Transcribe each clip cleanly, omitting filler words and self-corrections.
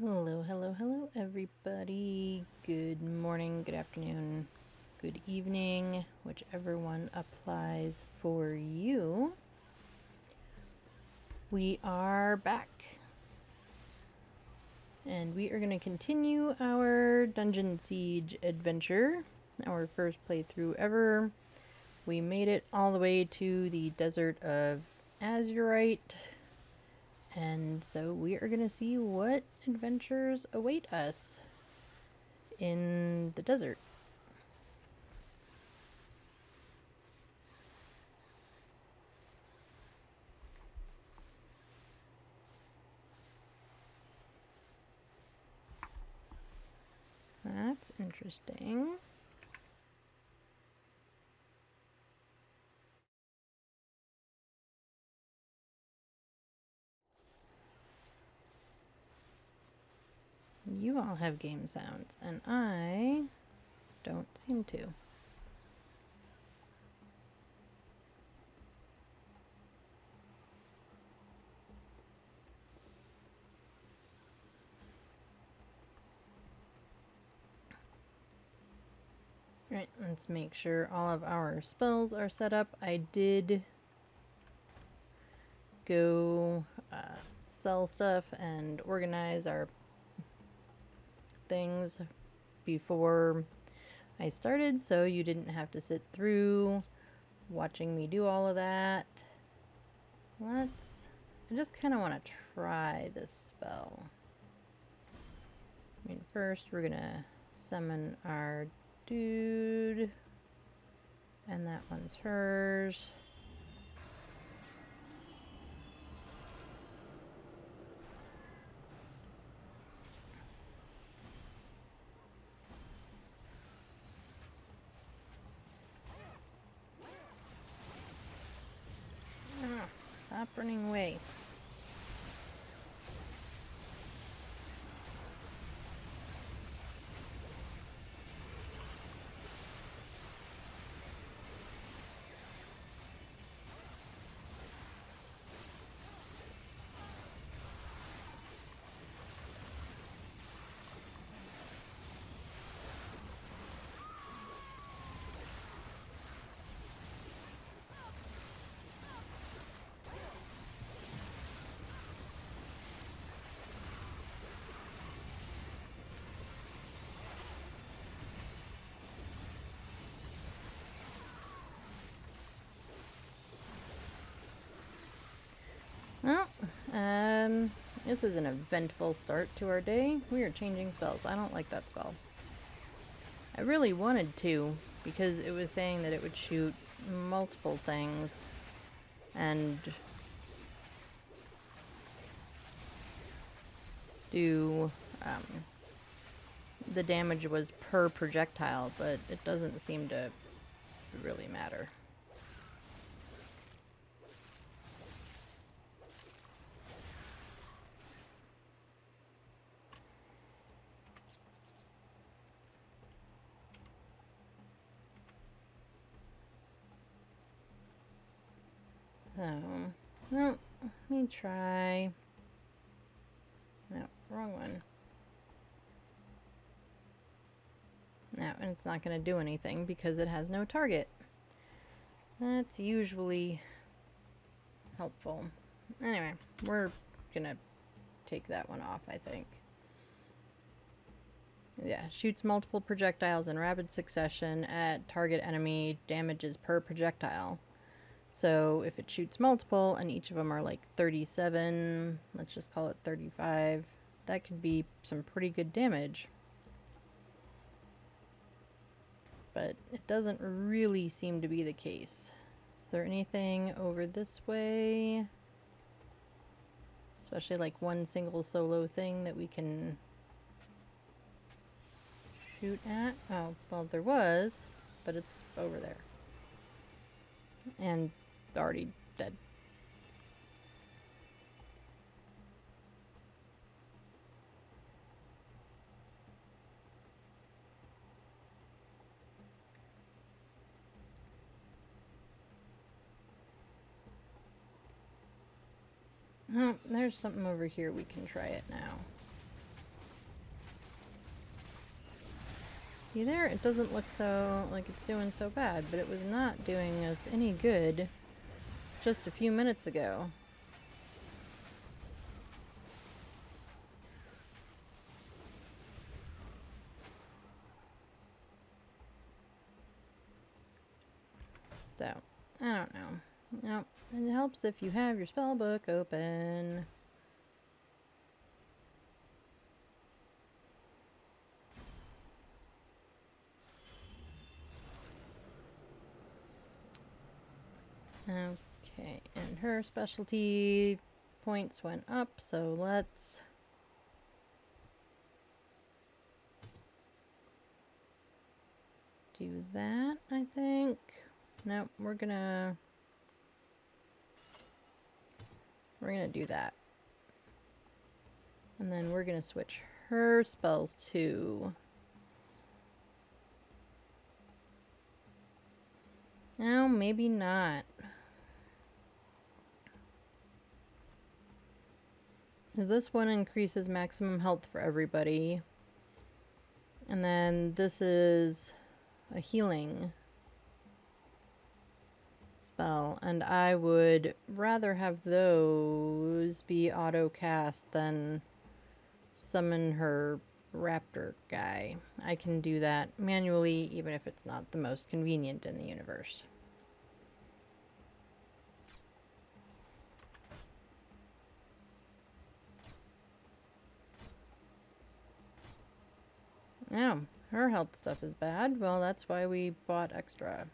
Hello, hello, hello, everybody. Good morning, good afternoon, good evening, whichever one applies for you. We are back. And we are going to continue our Dungeon Siege adventure, our first playthrough ever. We made it all the way to the desert of Azunite. And so we are going to see what adventures await us in the desert. That's interesting. You all have game sounds, and I don't seem to. Right, let's make sure all of our spells are set up. I did go sell stuff and organize our things before I started, so you didn't have to sit through watching me do all of that. I just kind of want to try this spell. I mean, first we're gonna summon our dude, and that one's hers. Stop running away. Well, this is an eventful start to our day. We are changing spells. I don't like that spell. I really wanted to, because it was saying that it would shoot multiple things, and do, the damage was per projectile, but it doesn't seem to really matter. So, well, let me try. No, wrong one. No, and it's not going to do anything because it has no target. That's usually helpful. Anyway, we're gonna take that one off, I think. Yeah, shoots multiple projectiles in rapid succession at target enemy, damages per projectile. So if it shoots multiple and each of them are like 37, let's just call it 35, that could be some pretty good damage. But it doesn't really seem to be the case. Is there anything over this way? Especially like one single solo thing that we can shoot at? Oh, well, there was, but it's over there. And already dead. Oh, there's something over here. We can try it now. See there? It doesn't look so like it's doing so bad, but it was not doing us any good just a few minutes ago. So, I don't know. Nope. It helps if you have your spell book open. Okay, and her specialty points went up, so let's do that, I think. Nope, we're gonna do that. And then we're gonna switch her spells too. No, maybe not. This one increases maximum health for everybody. And then this is a healing spell. And I would rather have those be auto cast than summon her raptor guy. I can do that manually, even if it's not the most convenient in the universe. Oh, her health stuff is bad. Well, that's why we bought extra.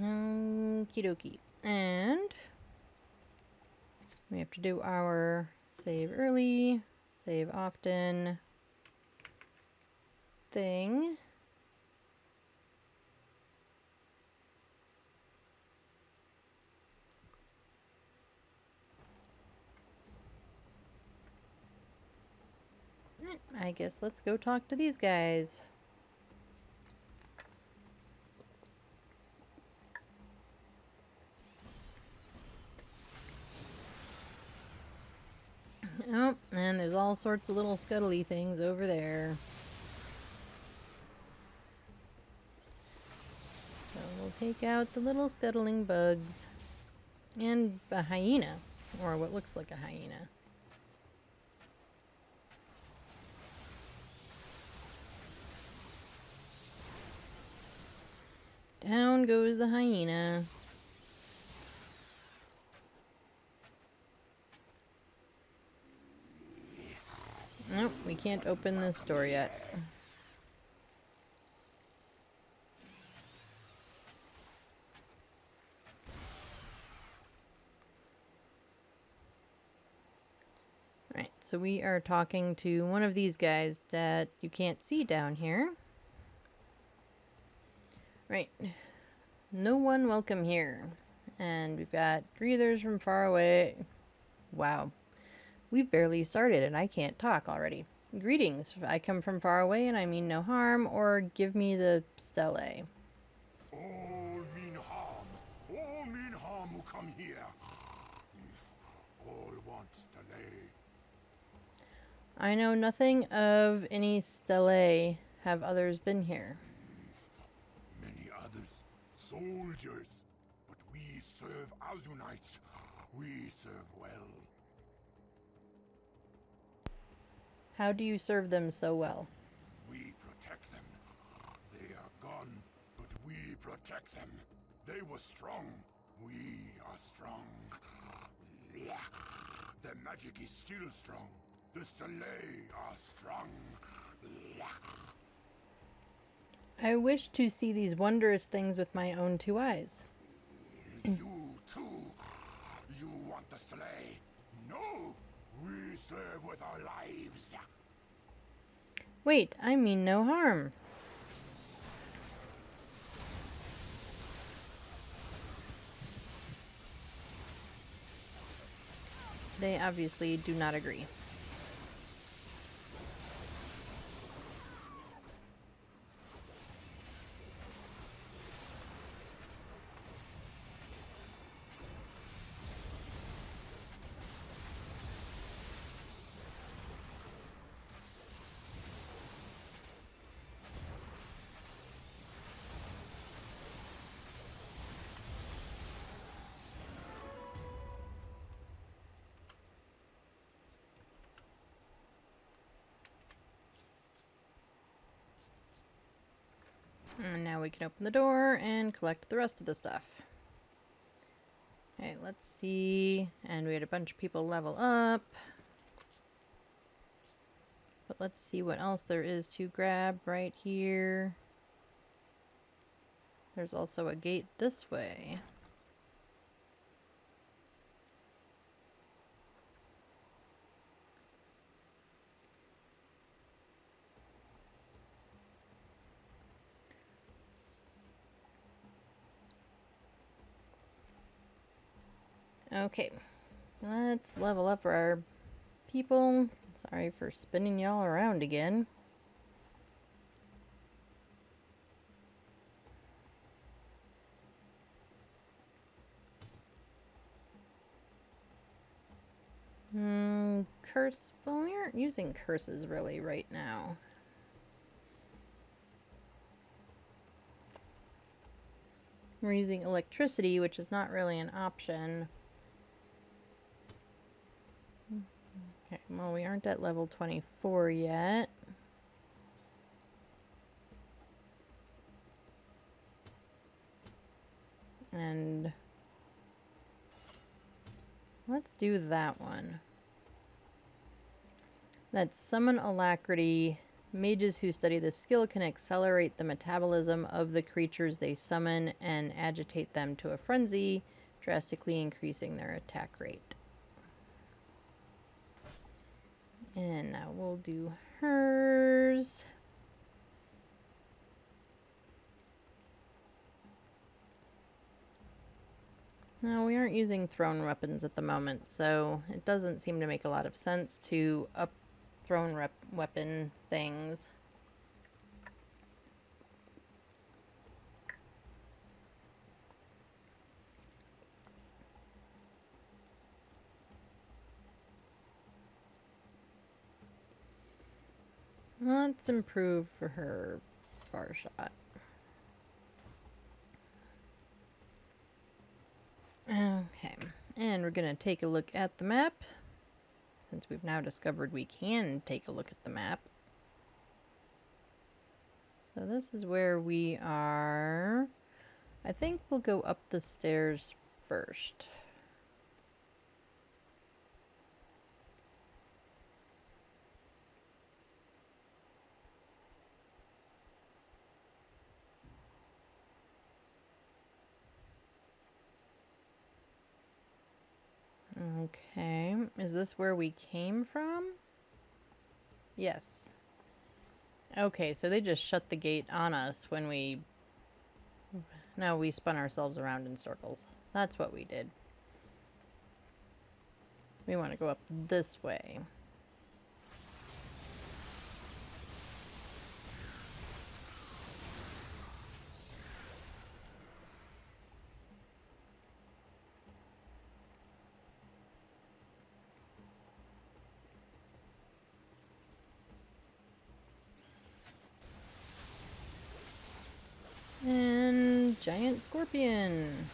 Okie dokie. And we have to do our save early, save often thing. I guess let's go talk to these guys. Oh, and there's all sorts of little scuttly things over there. So we'll take out the little scuttling bugs. And a hyena, or what looks like a hyena. Down goes the hyena. Nope, we can't open this door yet. Right, so we are talking to one of these guys that you can't see down here. Right. No one welcome here. And we've got breathers from far away. Wow. We've barely started and I can't talk already. Greetings. I come from far away and I mean no harm, or give me the stele. All mean harm who come here. All want stele. I know nothing of any stele. Have others been here? Many others, soldiers, but we serve Azunites. We serve well. How do you serve them so well? We protect them. They are gone, but we protect them. They were strong. We are strong. Their magic is still strong. The stele are strong. I wish to see these wondrous things with my own two eyes. You too. You want the stele? No. We serve with our lives. Wait, I mean no harm. they obviously do not agree. And now we can open the door and collect the rest of the stuff. Okay, let's see. And we had a bunch of people level up. But let's see what else there is to grab right here. There's also a gate this way. Okay, let's level up our people. Sorry for spinning y'all around again. Curse. Well, we aren't using curses really right now. We're using electricity, which is not really an option. Okay, well, we aren't at level 24 yet. And let's do that one. That's Summon Alacrity. Mages who study this skill can accelerate the metabolism of the creatures they summon and agitate them to a frenzy, drastically increasing their attack rate. And now we'll do hers. No, we aren't using thrown weapons at the moment, so it doesn't seem to make a lot of sense to up thrown weapon things. Let's improve for her far shot. Okay, and we're going to take a look at the map, since we've now discovered we can take a look at the map. So this is where we are. I think we'll go up the stairs first. Okay, is this where we came from? Yes. Okay, so they just shut the gate on us when we... No, we spun ourselves around in circles. That's what we did. We want to go up this way. And giant scorpion.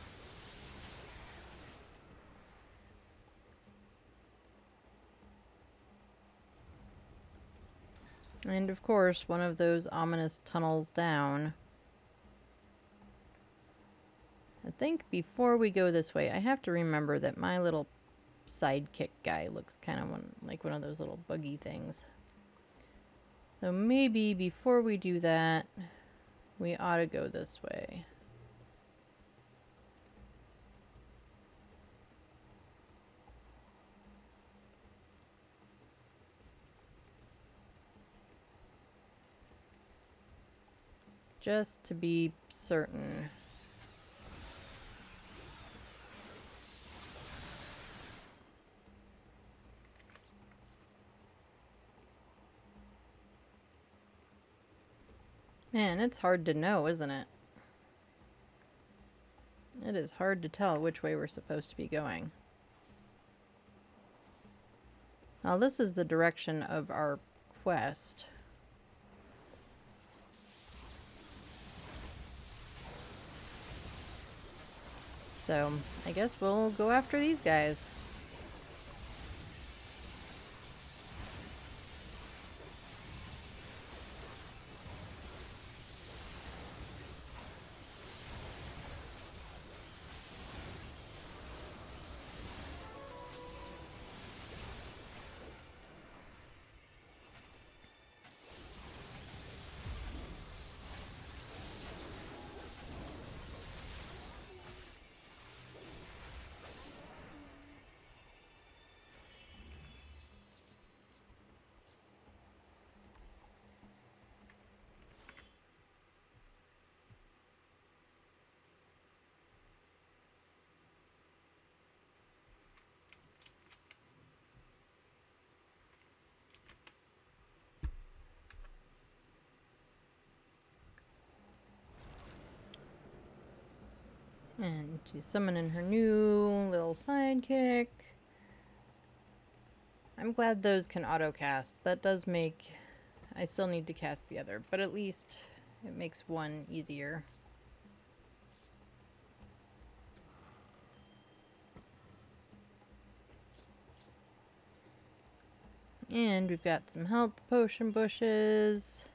And of course, one of those ominous tunnels down. I think before we go this way, I have to remember that my little sidekick guy looks kind of like one of those little buggy things. So maybe before we do that, we ought to go this way. Just to be certain. Man, it's hard to know, isn't it? It is hard to tell which way we're supposed to be going. Now, this is the direction of our quest. So, I guess we'll go after these guys. And she's summoning her new little sidekick. I'm glad those can auto-cast. That does make... I still need to cast the other, but at least it makes one easier. And we've got some health potion bushes.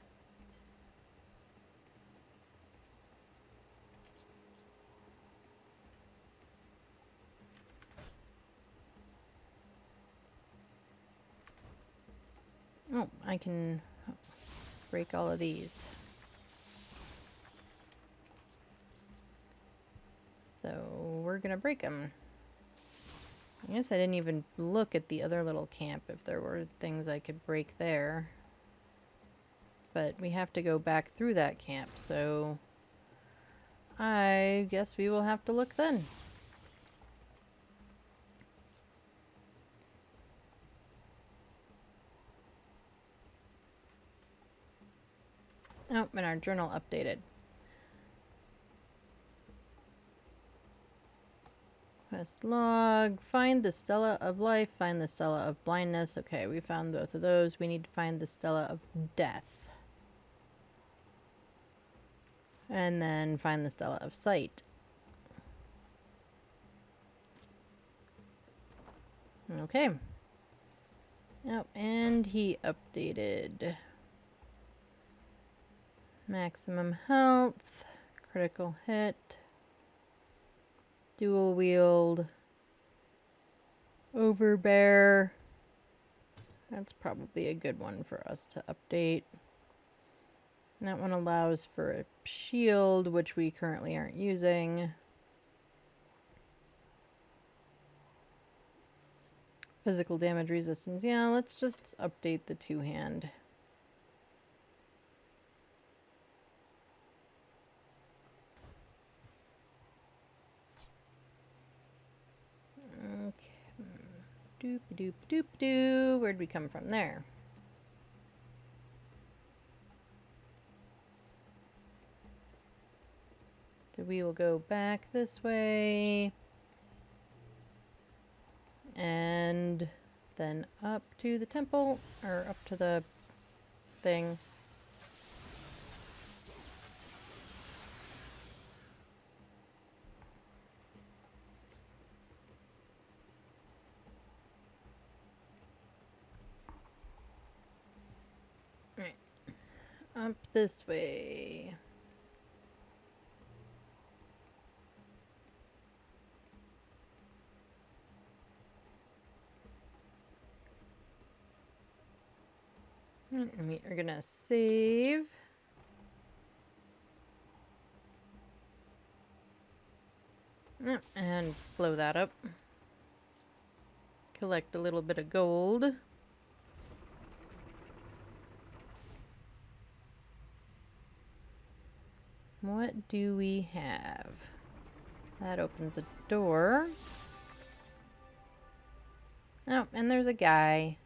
Oh, I can break all of these. So we're gonna break them. I guess I didn't even look at the other little camp if there were things I could break there. But we have to go back through that camp, so I guess we will have to look then. Oh, and our journal updated. Quest log. Find the Stella of Life. Find the Stella of Blindness. Okay, we found both of those. We need to find the Stella of Death. And then find the Stella of Sight. Okay. Oh, and he updated. Maximum health. Critical hit. Dual wield. Overbear. That's probably a good one for us to update. That one allows for a shield, which we currently aren't using. Physical damage resistance. Yeah, let's just update the two-hand. Okay. Doop doop doop doo. Where'd we come from there? So we will go back this way. And then up to the temple, or up to the thing. Right. Up this way. And we are gonna save. And blow that up. Collect a little bit of gold. What do we have? That opens a door. Oh, and there's a guy.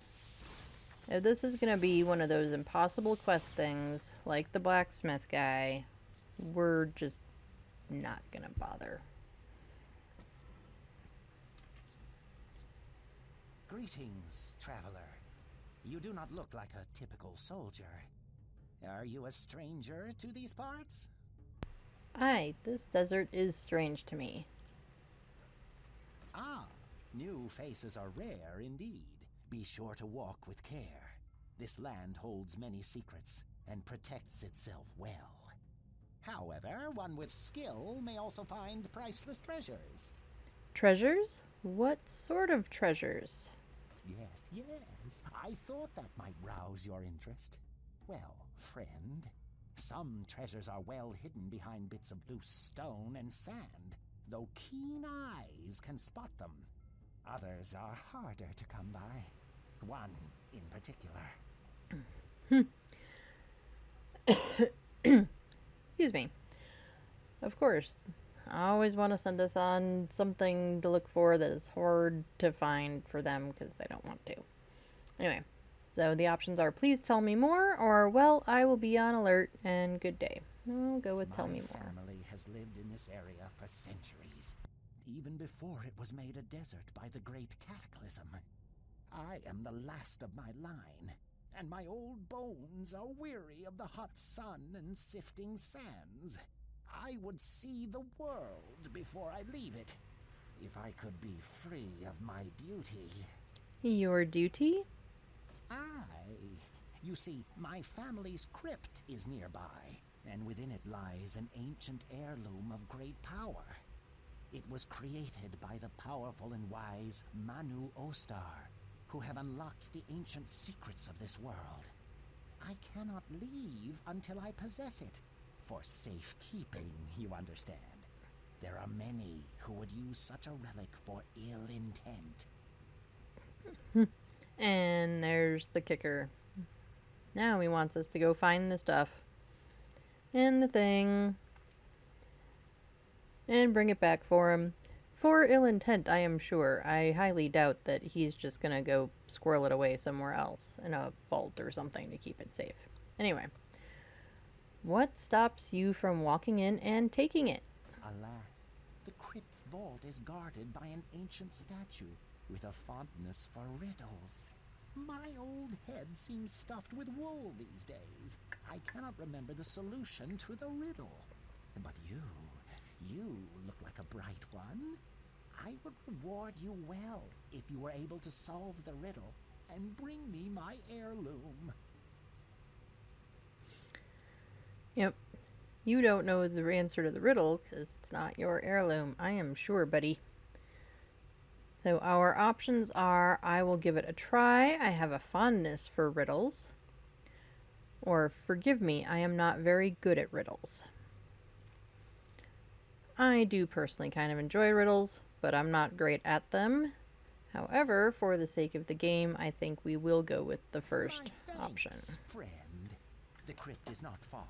If this is gonna be one of those impossible quest things, like the blacksmith guy, we're just not gonna bother. Greetings, traveler. You do not look like a typical soldier. Are you a stranger to these parts? Aye, this desert is strange to me. Ah, new faces are rare indeed. Be sure to walk with care. This land holds many secrets and protects itself well. However, one with skill may also find priceless treasures. Treasures? What sort of treasures? Yes. I thought that might rouse your interest. Well, friend, some treasures are well hidden behind bits of loose stone and sand, though keen eyes can spot them. Others are harder to come by. One in particular. Excuse me. Of course. I always want to send us on something to look for that is hard to find for them because they don't want to. Anyway, so the options are please tell me more or well, I will be on alert and good day. I'll go with tell me more. My family has lived in this area for centuries, even before it was made a desert by the Great Cataclysm. I am the last of my line, and my old bones are weary of the hot sun and sifting sands. I would see the world before I leave it, if I could be free of my duty. Your duty? Aye. You see, my family's crypt is nearby, and within it lies an ancient heirloom of great power. It was created by the powerful and wise Manu Ostar, who have unlocked the ancient secrets of this world. I cannot leave until I possess it. For safekeeping, you understand. There are many who would use such a relic for ill intent. And there's the kicker. Now he wants us to go find the stuff. And the thing. And bring it back for him. For ill intent, I am sure. I highly doubt that he's just gonna go squirrel it away somewhere else. In a vault or something to keep it safe. Anyway. What stops you from walking in and taking it? Alas, the crypt's vault is guarded by an ancient statue with a fondness for riddles. My old head seems stuffed with wool these days. I cannot remember the solution to the riddle. But you look like a bright one. I would reward you well if you were able to solve the riddle and bring me my heirloom. Yep. You don't know the answer to the riddle because it's not your heirloom, I am sure, buddy. So our options are I will give it a try, I have a fondness for riddles, or forgive me, I am not very good at riddles. I do personally kind of enjoy riddles, but I'm not great at them. However, for the sake of the game, I think we will go with the first option. Friend. The crypt is not far.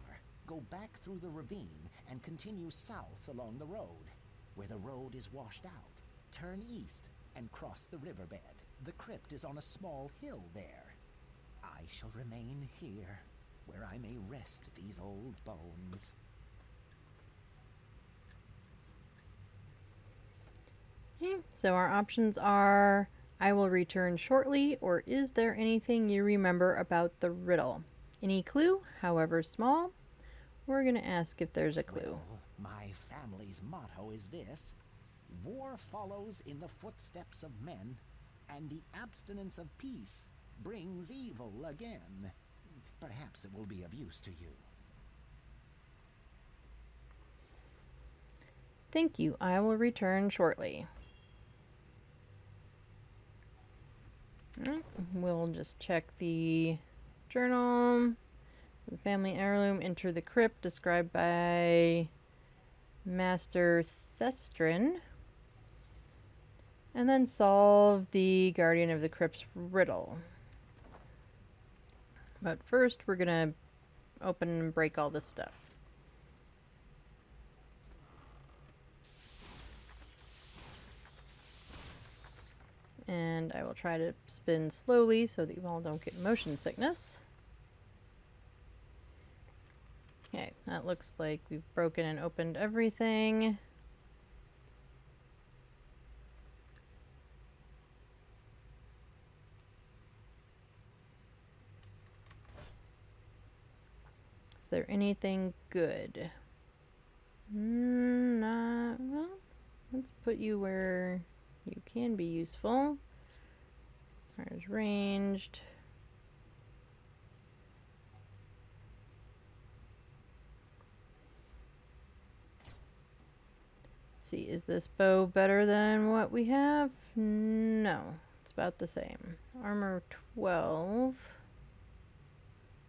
Go back through the ravine and continue south along the road. Where the road is washed out, turn east and cross the riverbed. The crypt is on a small hill there. I shall remain here, where I may rest these old bones. Okay, so our options are I will return shortly, or is there anything you remember about the riddle? Any clue, however small? We're going to ask if there's a clue. Well, my family's motto is this: war follows in the footsteps of men, and the abstinence of peace brings evil again. Perhaps it will be of use to you. Thank you. I will return shortly. We'll just check the journal. The family heirloom, enter the crypt, described by Master Thestrin. And then solve the Guardian of the Crypt's riddle. But first, we're gonna open and break all this stuff. And And I will try to spin slowly so that you all don't get motion sickness. Okay, that looks like we've broken and opened everything. Is there anything good? Not well. Let's put you where you can be useful. There's ranged. Let's see, is this bow better than what we have? No, it's about the same. Armor 12.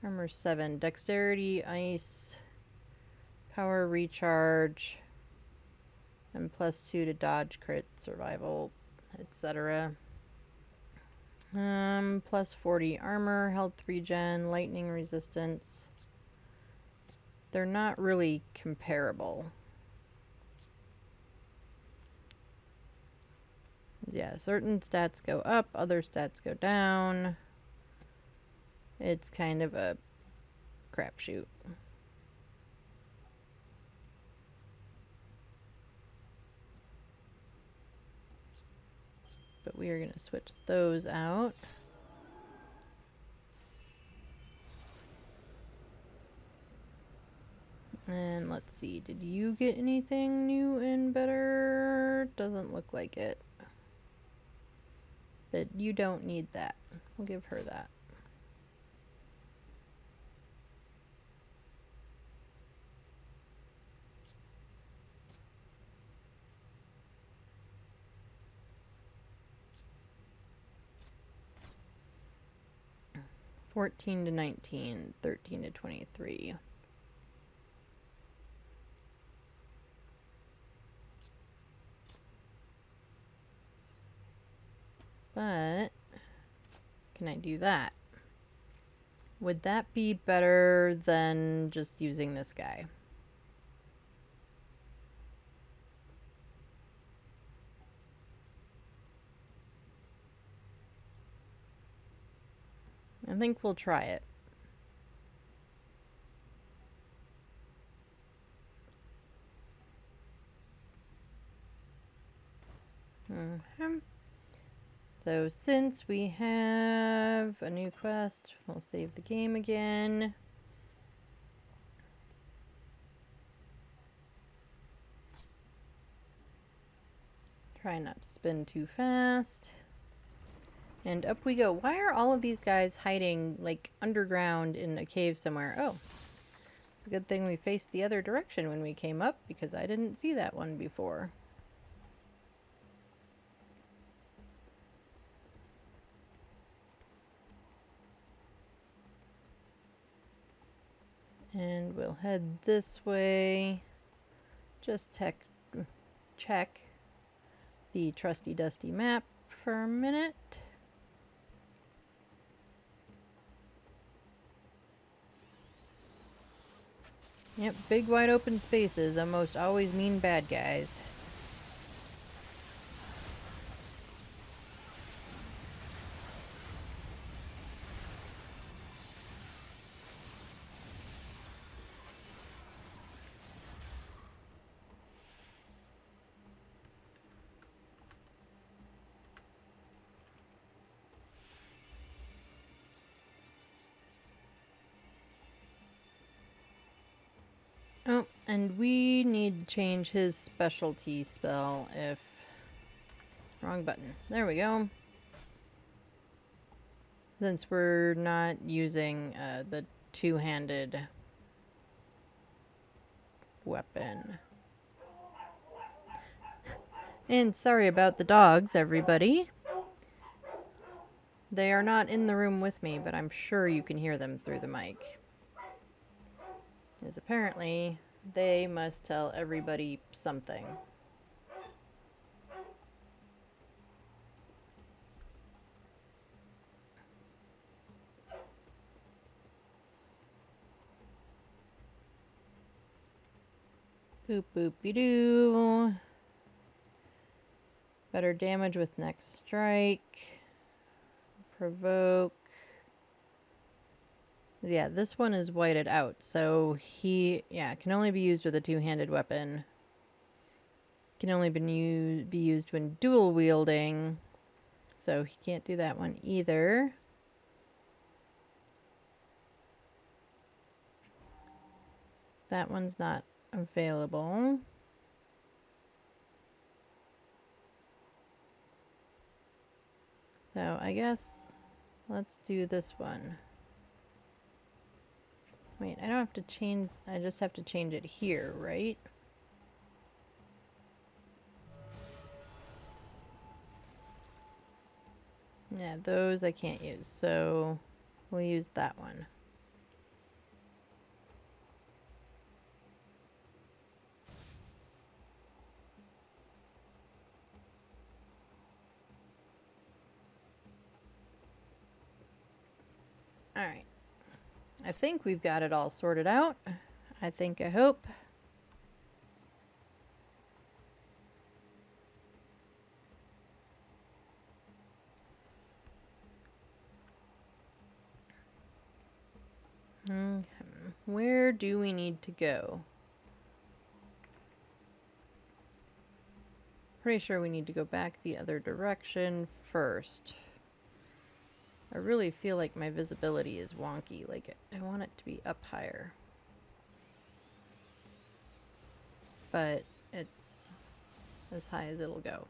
Armor 7. Dexterity, ice, power recharge, and +2 to dodge, crit, survival, etc. +40 armor, health regen, lightning resistance. They're not really comparable. Yeah, certain stats go up, other stats go down. It's kind of a crapshoot. But we are going to switch those out. And let's see, did you get anything new and better? Doesn't look like it. But you don't need that. We'll give her that. (14 to 19, 13 to 23). But can I do that? Would that be better than just using this guy? I think we'll try it. So since we have a new quest, we'll save the game again. Try not to spin too fast. And up we go. Why are all of these guys hiding, like, underground in a cave somewhere? Oh, it's a good thing we faced the other direction when we came up, because I didn't see that one before. And we'll head this way. Just check the trusty dusty map for a minute. Yep, big wide open spaces almost always mean bad guys. Oh, and we need to change his specialty spell if... Wrong button. There we go. Since we're not using the two-handed weapon. And sorry about the dogs, everybody. They are not in the room with me, but I'm sure you can hear them through the mic. Because apparently they must tell everybody something. Boop boop be doo. Better damage with next strike. Provoke. Yeah, this one is whited out, so he, can only be used with a two-handed weapon. Can only be used when dual wielding, so he can't do that one either. That one's not available. So I guess let's do this one. Wait, I don't have to change, I just have to change it here, right? Yeah, those I can't use, so we'll use that one. Alright. I think we've got it all sorted out. I hope. Where do we need to go? Pretty sure we need to go back the other direction first. I really feel like my visibility is wonky. Like, I want it to be up higher. But it's as high as it'll go.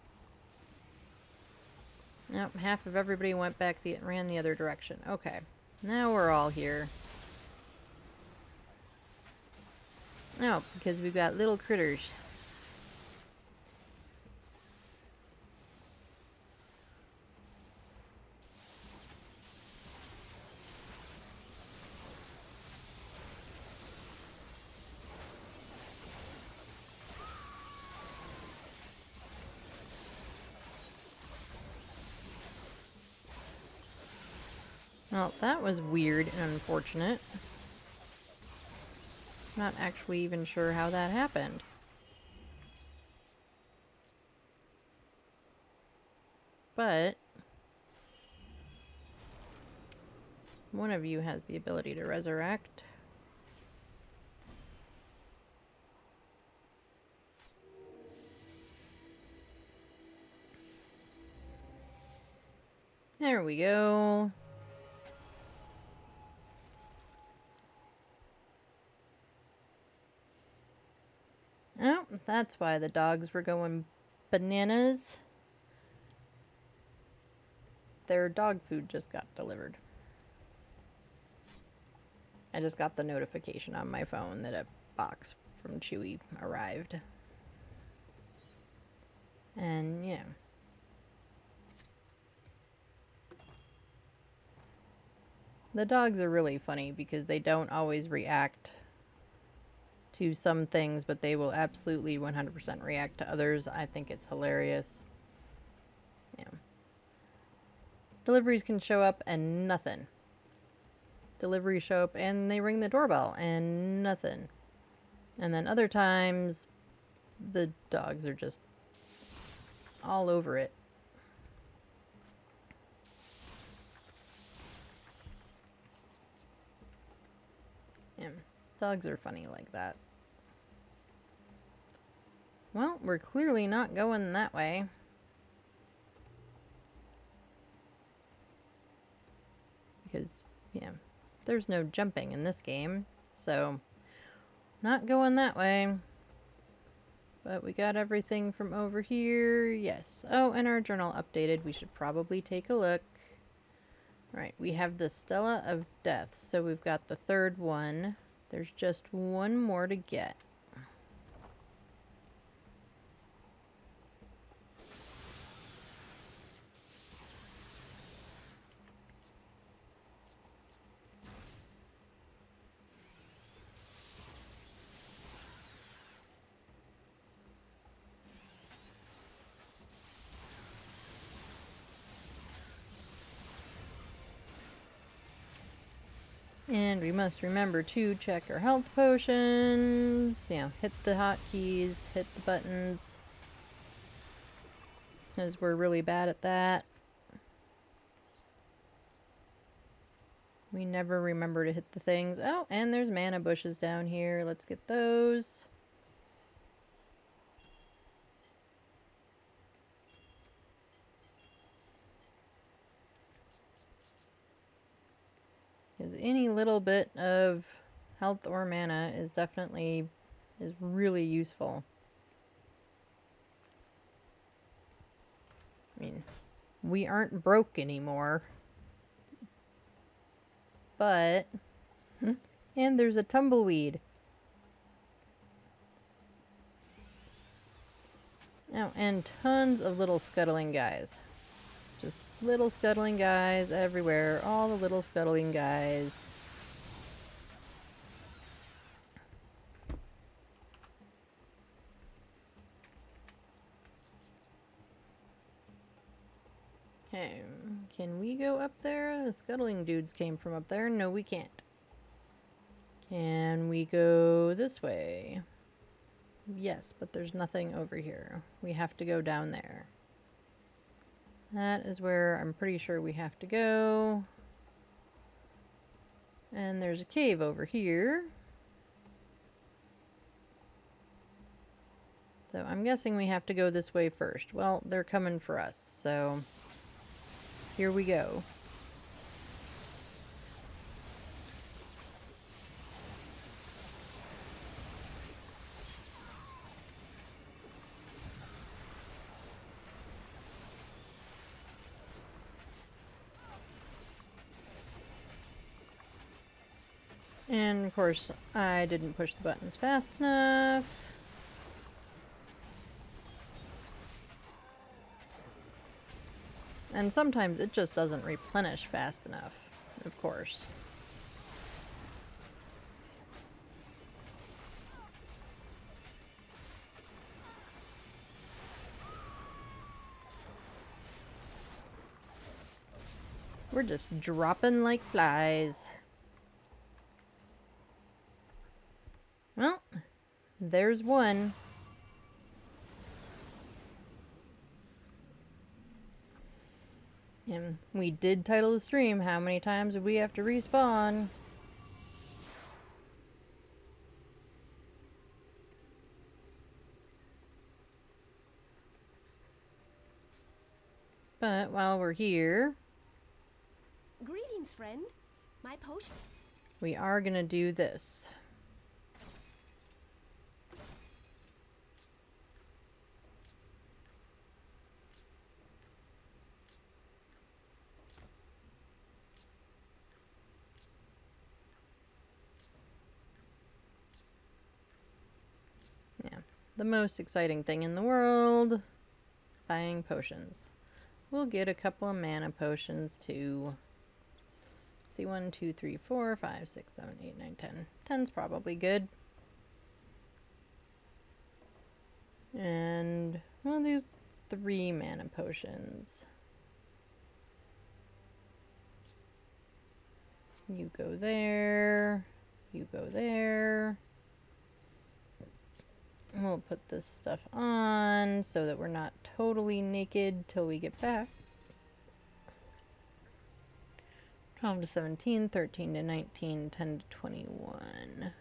Nope, half of everybody went back ran the other direction. Okay, now we're all here. Oh, because we've got little critters. Well, that was weird and unfortunate. Not actually even sure how that happened. But one of you has the ability to resurrect. There we go. Oh, that's why the dogs were going bananas. Their dog food just got delivered. I just got the notification on my phone that a box from Chewy arrived. And, yeah. The dogs are really funny because they don't always react to some things, but they will absolutely 100% react to others. I think it's hilarious. Yeah. Deliveries can show up and nothing. Deliveries show up and they ring the doorbell and nothing. And then other times, the dogs are just all over it. Yeah, dogs are funny like that. Well, we're clearly not going that way. Because, yeah, there's no jumping in this game. So, not going that way. But we got everything from over here. Yes. Oh, and our journal updated. We should probably take a look. Alright, we have the Stella of Death. So we've got the third one. There's just one more to get. And we must remember to check our health potions. You know, hit the hotkeys, hit the buttons. Because we're really bad at that. We never remember to hit the things. Oh, and there's mana bushes down here. Let's get those. Because any little bit of health or mana is really useful. I mean, we aren't broke anymore. But, and there's a tumbleweed. Oh, and tons of little scuttling guys. Just little scuttling guys everywhere. All the little scuttling guys. Okay, can we go up there? The scuttling dudes came from up there. No, we can't. Can we go this way? Yes, but there's nothing over here. We have to go down there. That is where I'm pretty sure we have to go. And there's a cave over here. So I'm guessing we have to go this way first. Well, they're coming for us, so here we go. And of course, I didn't push the buttons fast enough. And sometimes it just doesn't replenish fast enough, of course. We're just dropping like flies. Well, there's one. And we did title the stream, how many times did we have to respawn? But while we're here... Greetings, friend. My potion... We are gonna do this. Yeah, the most exciting thing in the world, buying potions. We'll get a couple of mana potions too. Let's see, 1, 2, 3, 4, 5, 6, 7, 8, 9, 10. 10's probably good. And we'll do 3 mana potions. You go there. You go there. We'll put this stuff on so that we're not totally naked till we get back. 12 to 17, 13 to 19, 10 to 21.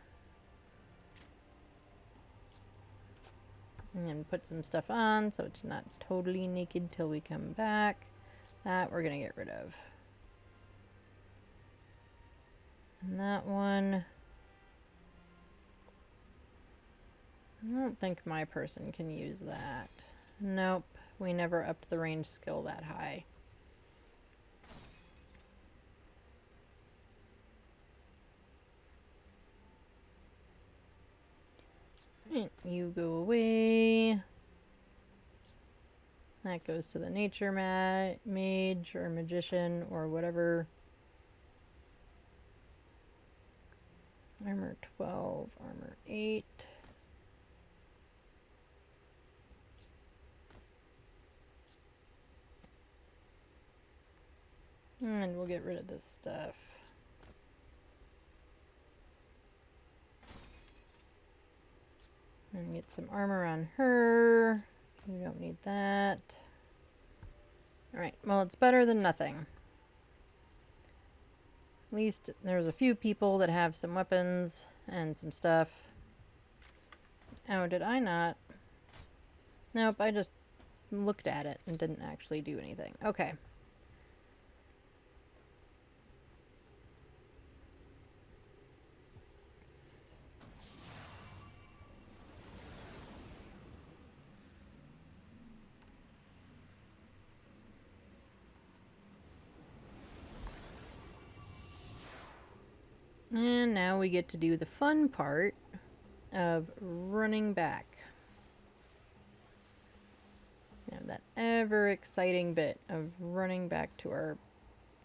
And then put some stuff on so it's not totally naked till we come back. That we're going to get rid of. And that one... I don't think my person can use that. Nope, we never upped the range skill that high. Right, you go away. That goes to the nature mage or magician or whatever. Armor 12, armor 8. And we'll get rid of this stuff. And get some armor on her. We don't need that. Alright, well, it's better than nothing. At least there's a few people that have some weapons and some stuff. Oh, did I not? Nope, I just looked at it and didn't actually do anything. Okay. And now we get to do the fun part of running back. Now that ever exciting bit of running back to our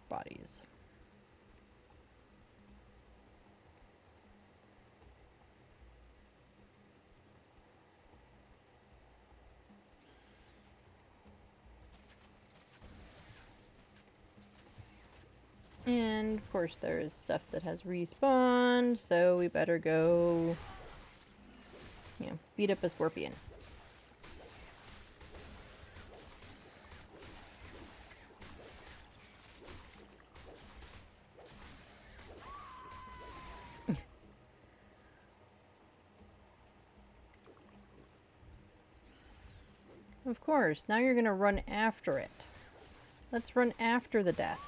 bodies. And of course there is stuff that has respawned, so we better go, beat up a scorpion. Of course, now you're gonna run after it. Let's run after the death.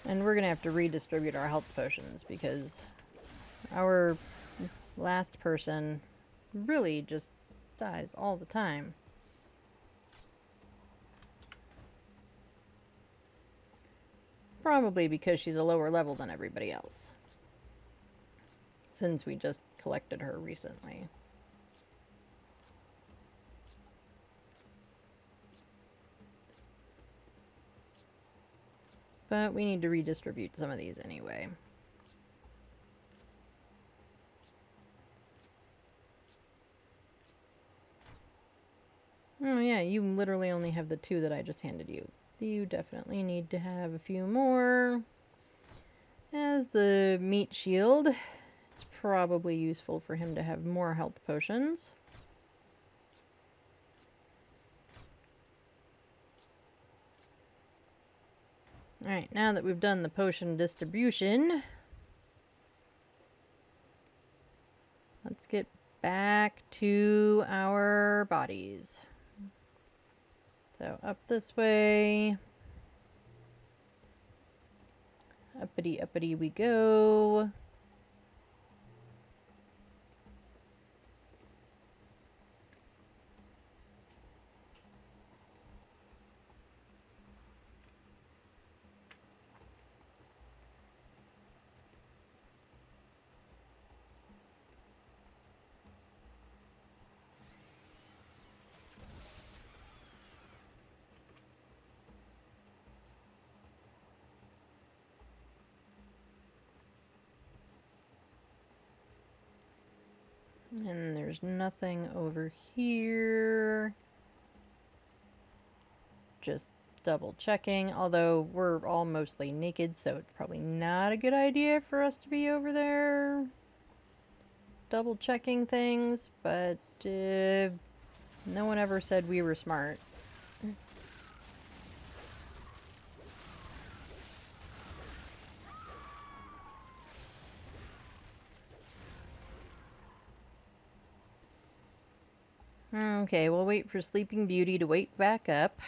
And we're gonna have to redistribute our health potions because our last person really just dies all the time. Probably because she's a lower level than everybody else, since we just collected her recently. But we need to redistribute some of these anyway. Oh yeah, you literally only have the 2 that I just handed you. You definitely need to have a few more. As the meat shield, it's probably useful for him to have more health potions. Alright, now that we've done the potion distribution, let's get back to our bodies. So up this way. Uppity uppity we go. And there's nothing over here. Just double checking, although we're all mostly naked, so it's probably not a good idea for us to be over there double checking things, but no one ever said we were smart. Okay, we'll wait for Sleeping Beauty to wake back up.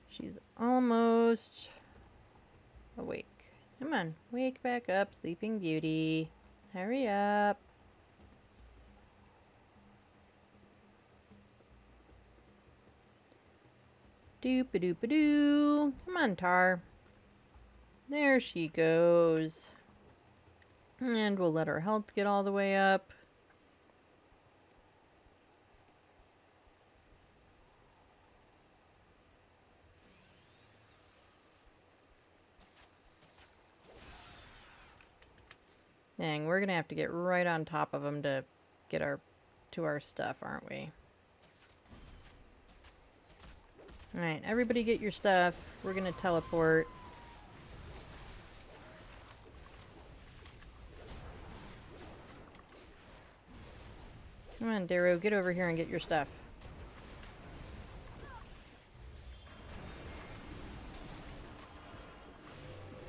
She's almost awake. Come on, wake back up, Sleeping Beauty. Hurry up. Doop-a-doop-a-doo. Come on, Tar. There she goes. And we'll let her health get all the way up. Dang, we're gonna have to get right on top of them to get to our stuff, aren't we? Alright, everybody get your stuff. We're gonna teleport. Come on, Darrow, get over here and get your stuff.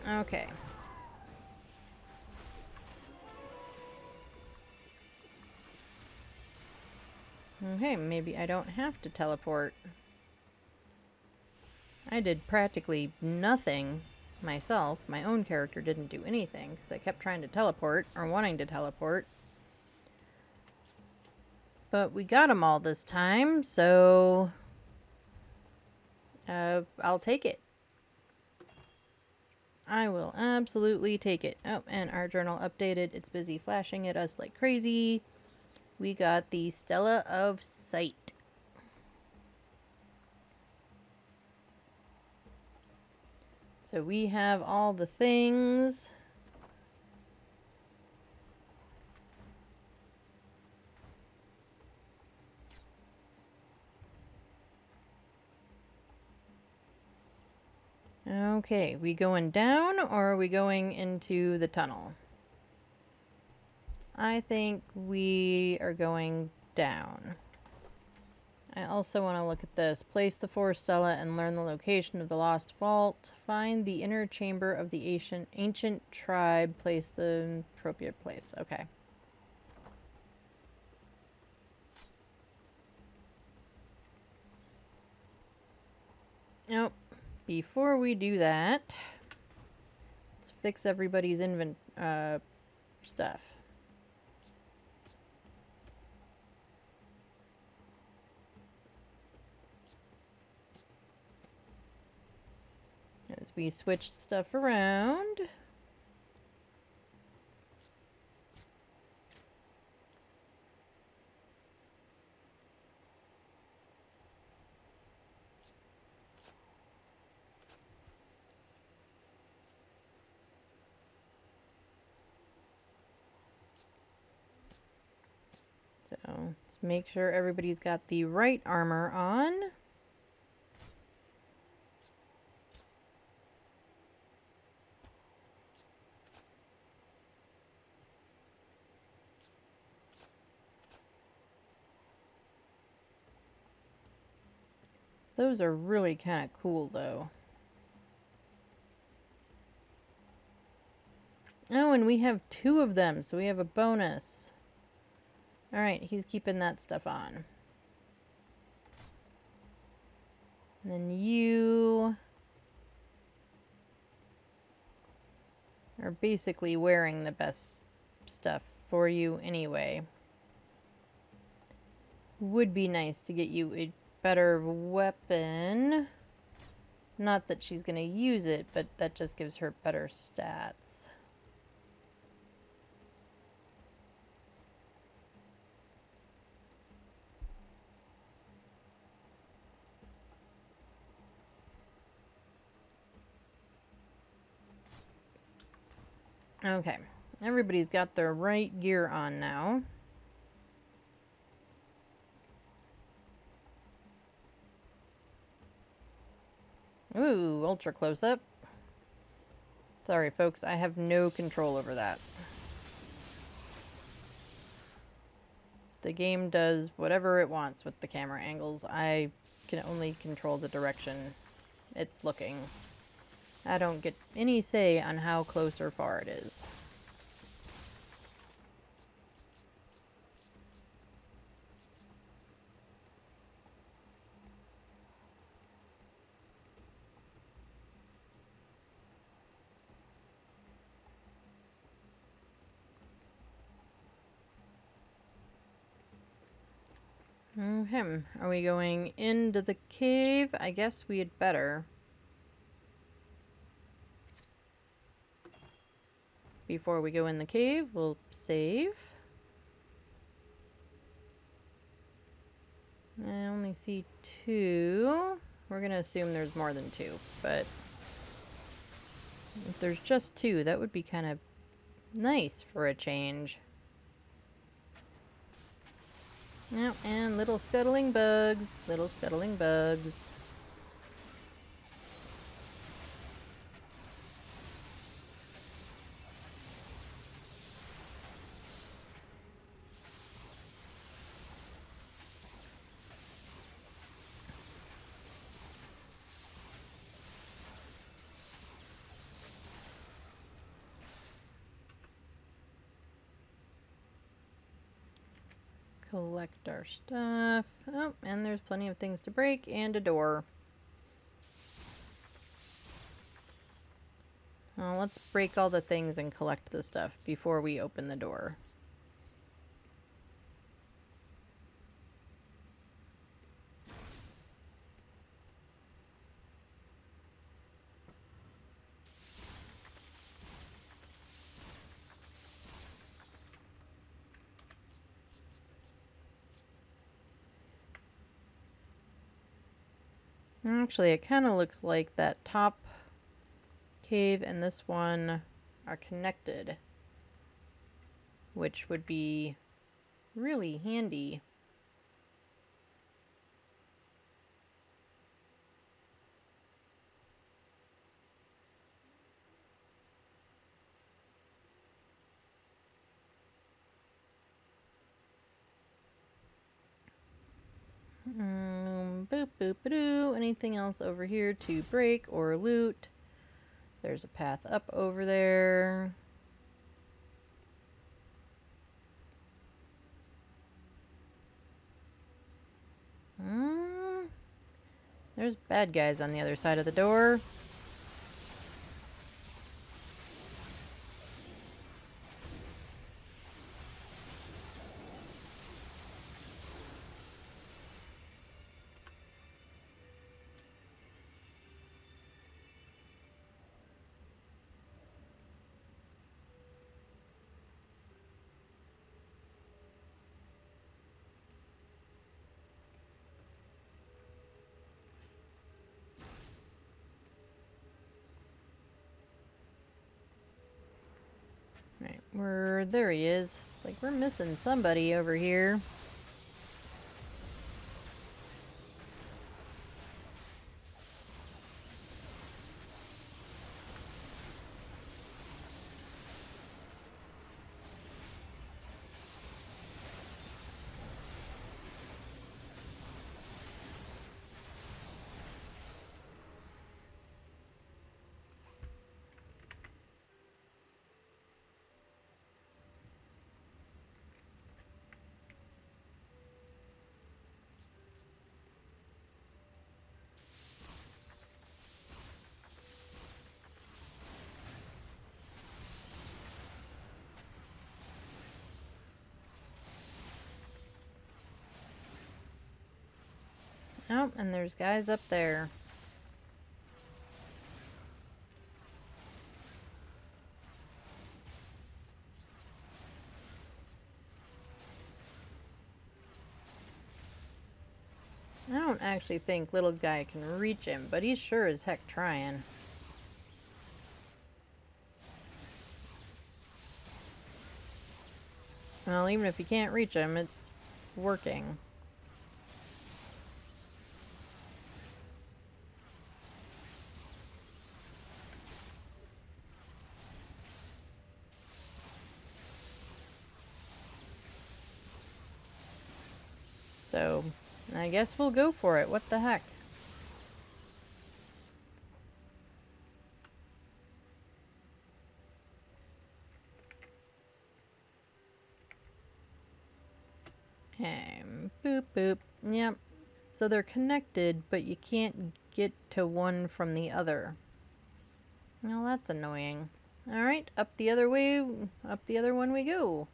Okay. Okay, maybe I don't have to teleport. I did practically nothing myself. My own character didn't do anything because I kept trying to teleport or wanting to teleport. But we got them all this time, so I'll take it. I will absolutely take it. Oh, and our journal updated. It's busy flashing at us like crazy. We got the Stella of Sight. So we have all the things. Okay, we going down or are we going into the tunnel? I think we are going down. I also want to look at this. Place the 4 Stella and learn the location of the lost vault. Find the inner chamber of the ancient tribe. Place the appropriate place. Okay. Nope. Before we do that, let's fix everybody's stuff. As we switch stuff around. So let's make sure everybody's got the right armor on. Those are really kind of cool, though. Oh, and we have 2 of them, so we have a bonus. Alright, he's keeping that stuff on. And then you are basically wearing the best stuff for you anyway. Would be nice to get you a better weapon. Not that she's going to use it, but that just gives her better stats. Okay, everybody's got their right gear on now. Ooh, ultra close-up. Sorry, folks, I have no control over that. The game does whatever it wants with the camera angles. I can only control the direction it's looking. I don't get any say on how close or far it is. Are we going into the cave? I guess we had better. Before we go in the cave, we'll save. I only see 2. We're going to assume there's more than 2, but if there's just 2, that would be kind of Nice for a change. Yep, and little scuttling bugs. Little scuttling bugs. Collect our stuff. Oh, and there's plenty of things to break and a door. Well, let's break all the things and collect the stuff before we open the door. Actually, it kind of looks like that top cave and this one are connected, which would be really handy. Boop, boop, doo. Anything else over here to break or loot? There's a path up over there. There's bad guys on the other side of the door. Right, there he is. It's like we're missing somebody over here. Oh, and there's guys up there. I don't actually think little guy can reach him, but he's sure as heck trying. Well, even if you can't reach him, it's working. So, I guess we'll go for it. What the heck? Okay, boop boop. Yep. So they're connected, but you can't get to one from the other. Well, that's annoying. Alright, up the other way, up the other one we go.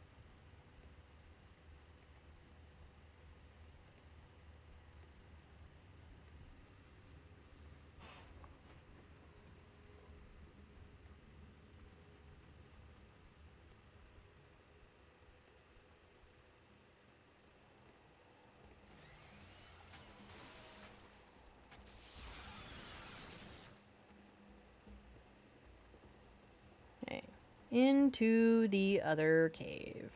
Okay. into the other cave.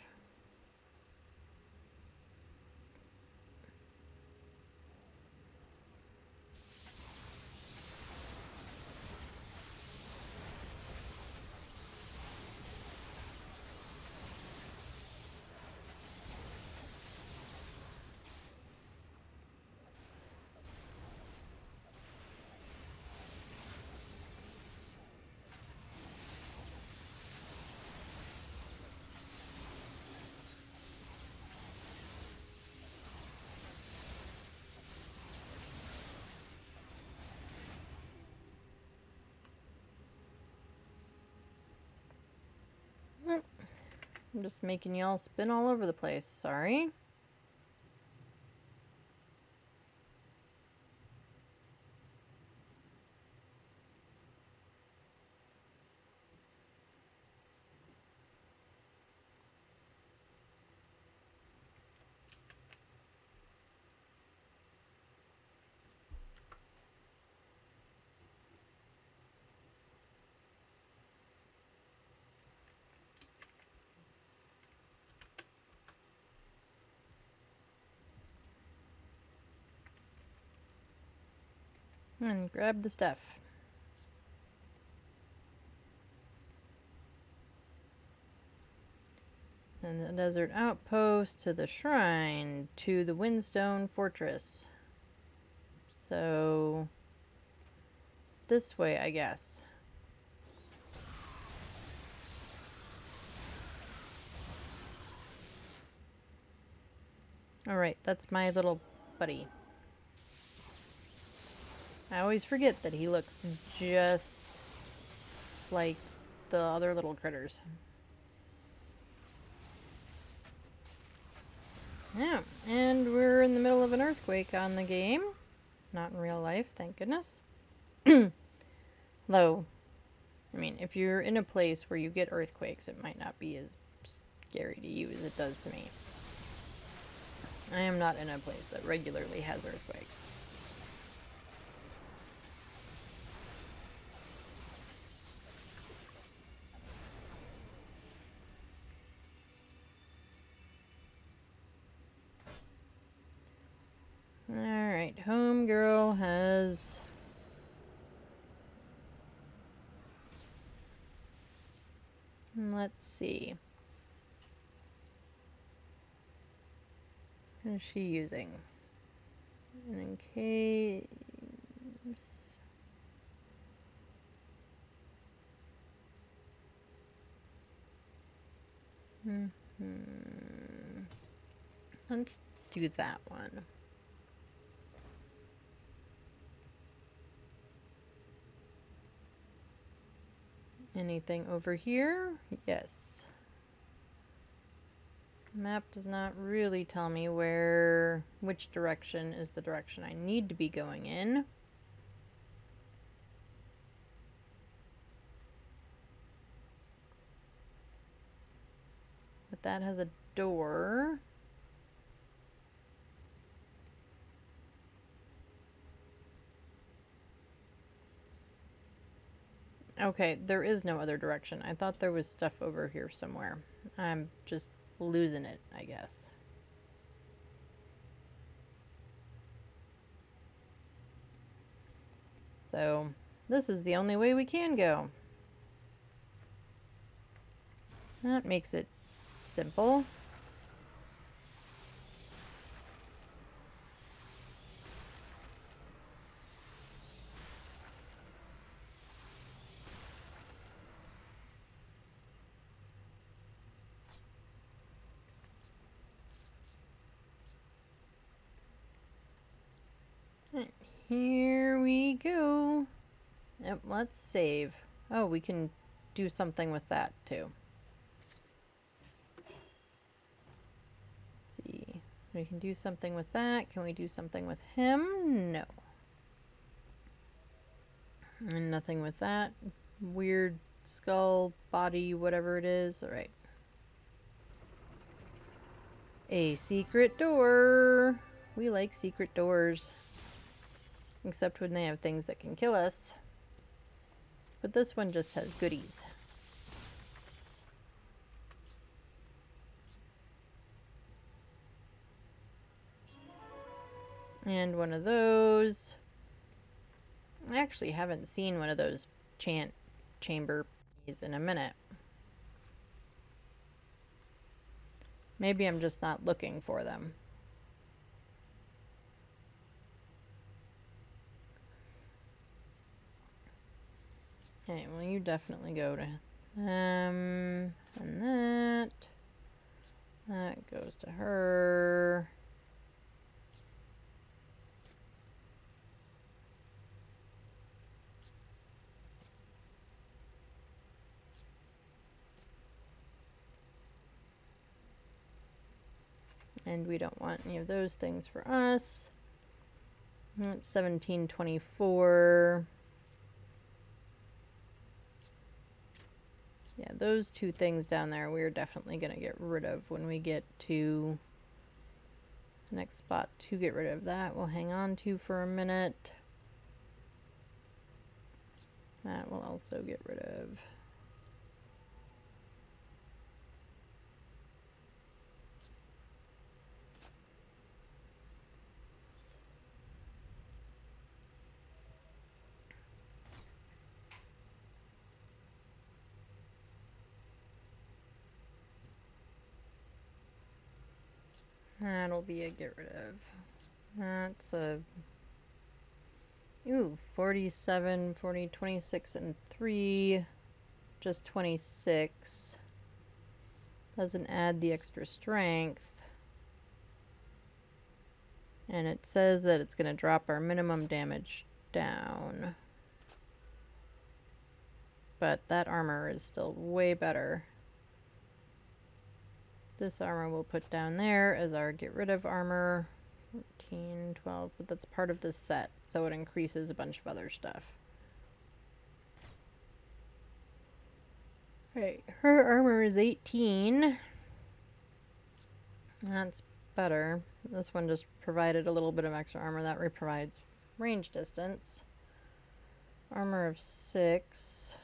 I'm just making y'all spin all over the place. Sorry. And grab the stuff. And the desert outpost to the shrine to the Windstone Fortress. So this way, I guess. Alright, that's my little buddy. I always forget that he looks just like the other little critters. Yeah, and we're in the middle of an earthquake on the game. Not in real life, thank goodness. Though, I mean, if you're in a place where you get earthquakes, it might not be as scary to you as it does to me. I am not in a place that regularly has earthquakes. Alright, homegirl has... Let's see. What is she using? In case... Let's do that one. Anything over here? Yes. Map does not really tell me which direction is the direction I need to be going in. But that has a door. Okay, there is no other direction. I thought there was stuff over here somewhere. I'm just losing it, I guess. So, this is the only way we can go. That makes it simple. Right, here we go. Yep, let's save. Oh, we can do something with that too. Let's see. We can do something with that. Can we do something with him? No. And nothing with that. Weird skull, body, whatever it is. Alright. A secret door. We like secret doors. Except when they have things that can kill us. But this one just has goodies. And one of those. I actually haven't seen one of those chant chamber in a minute. Maybe I'm just not looking for them. Okay, well you definitely go to them, and that goes to her. And we don't want any of those things for us. That's 1724. Yeah, those two things down there we're definitely going to get rid of when we get to the next spot to get rid of. That we'll hang on to for a minute. That we'll also get rid of. That'll be a get rid of. That's a... Ooh, 47, 40, 26, and 3. Just 26. Doesn't add the extra strength. And it says that it's going to drop our minimum damage down. But that armor is still way better. This armor we'll put down there as our get rid of armor. 14, 12, but that's part of this set, so it increases a bunch of other stuff. Right, her armor is 18. That's better. This one just provided a little bit of extra armor. That provides range distance. Armor of 6.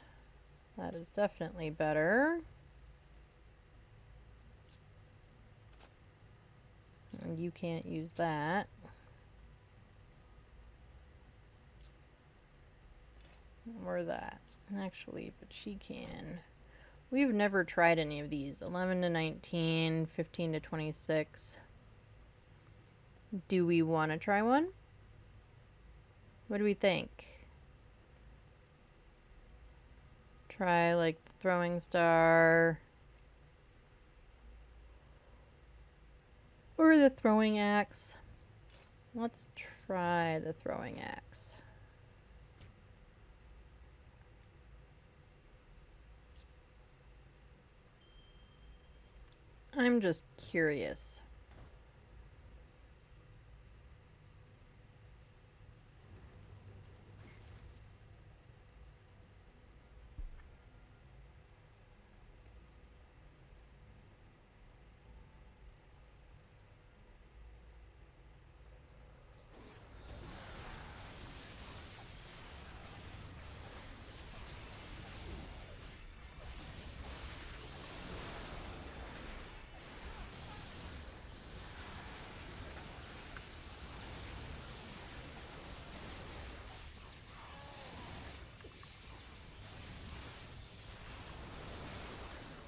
That is definitely better. And you can't use that. Or that. Actually, but she can. We've never tried any of these. 11 to 19, 15 to 26. Do we want to try one? What do we think? Try like the throwing star. Or the throwing axe. Let's try the throwing axe. I'm just curious.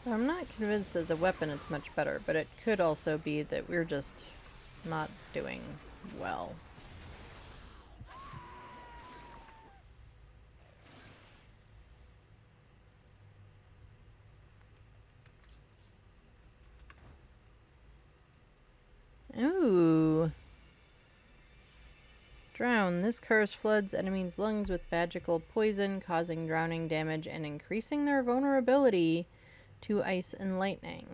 I'm not convinced as a weapon it's much better, but it could also be that we're just not doing well. Ooh. Drown. This curse floods enemies' lungs with magical poison, causing drowning damage and increasing their vulnerability to ice and lightning.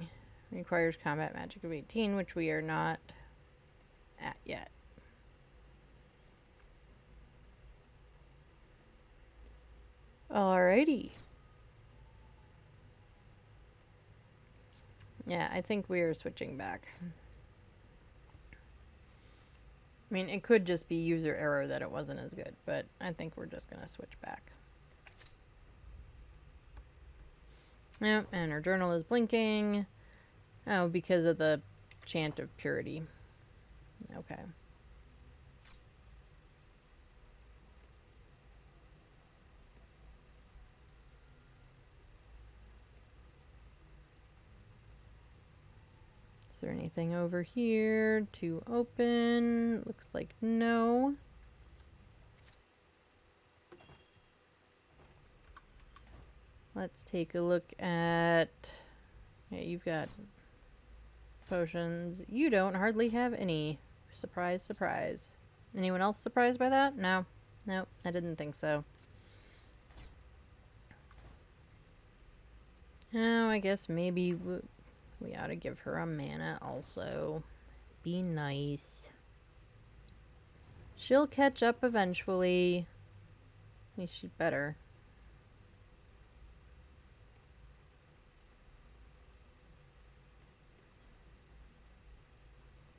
Requires combat magic of 18, which we are not at yet. Alrighty. Yeah, I think we are switching back. I mean, it could just be user error that it wasn't as good, but I think we're just going to switch back. Yep, and our journal is blinking. Oh, because of the chant of purity. Okay. Is there anything over here to open? Looks like no. Let's take a look at... Yeah, you've got potions. You don't hardly have any. Surprise, surprise. Anyone else surprised by that? No. Nope, I didn't think so. Oh, I guess maybe we ought to give her a mana also. Be nice. She'll catch up eventually. At least she'd better.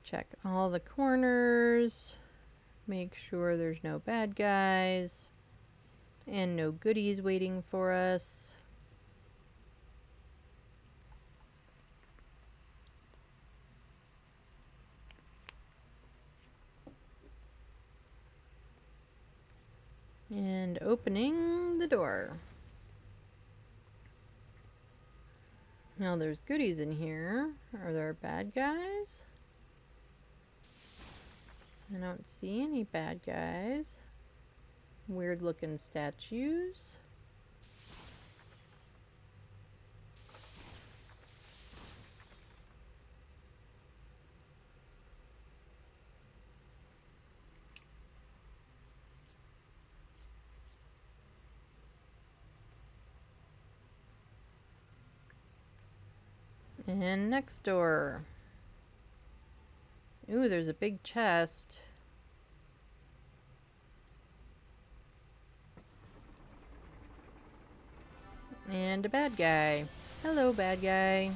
Check all the corners. Make sure there's no bad guys. And no goodies waiting for us. And opening the door. Now there's goodies in here. Are there bad guys? I don't see any bad guys. Weird looking statues. And next door. Ooh, there's a big chest. And a bad guy. Hello, bad guy.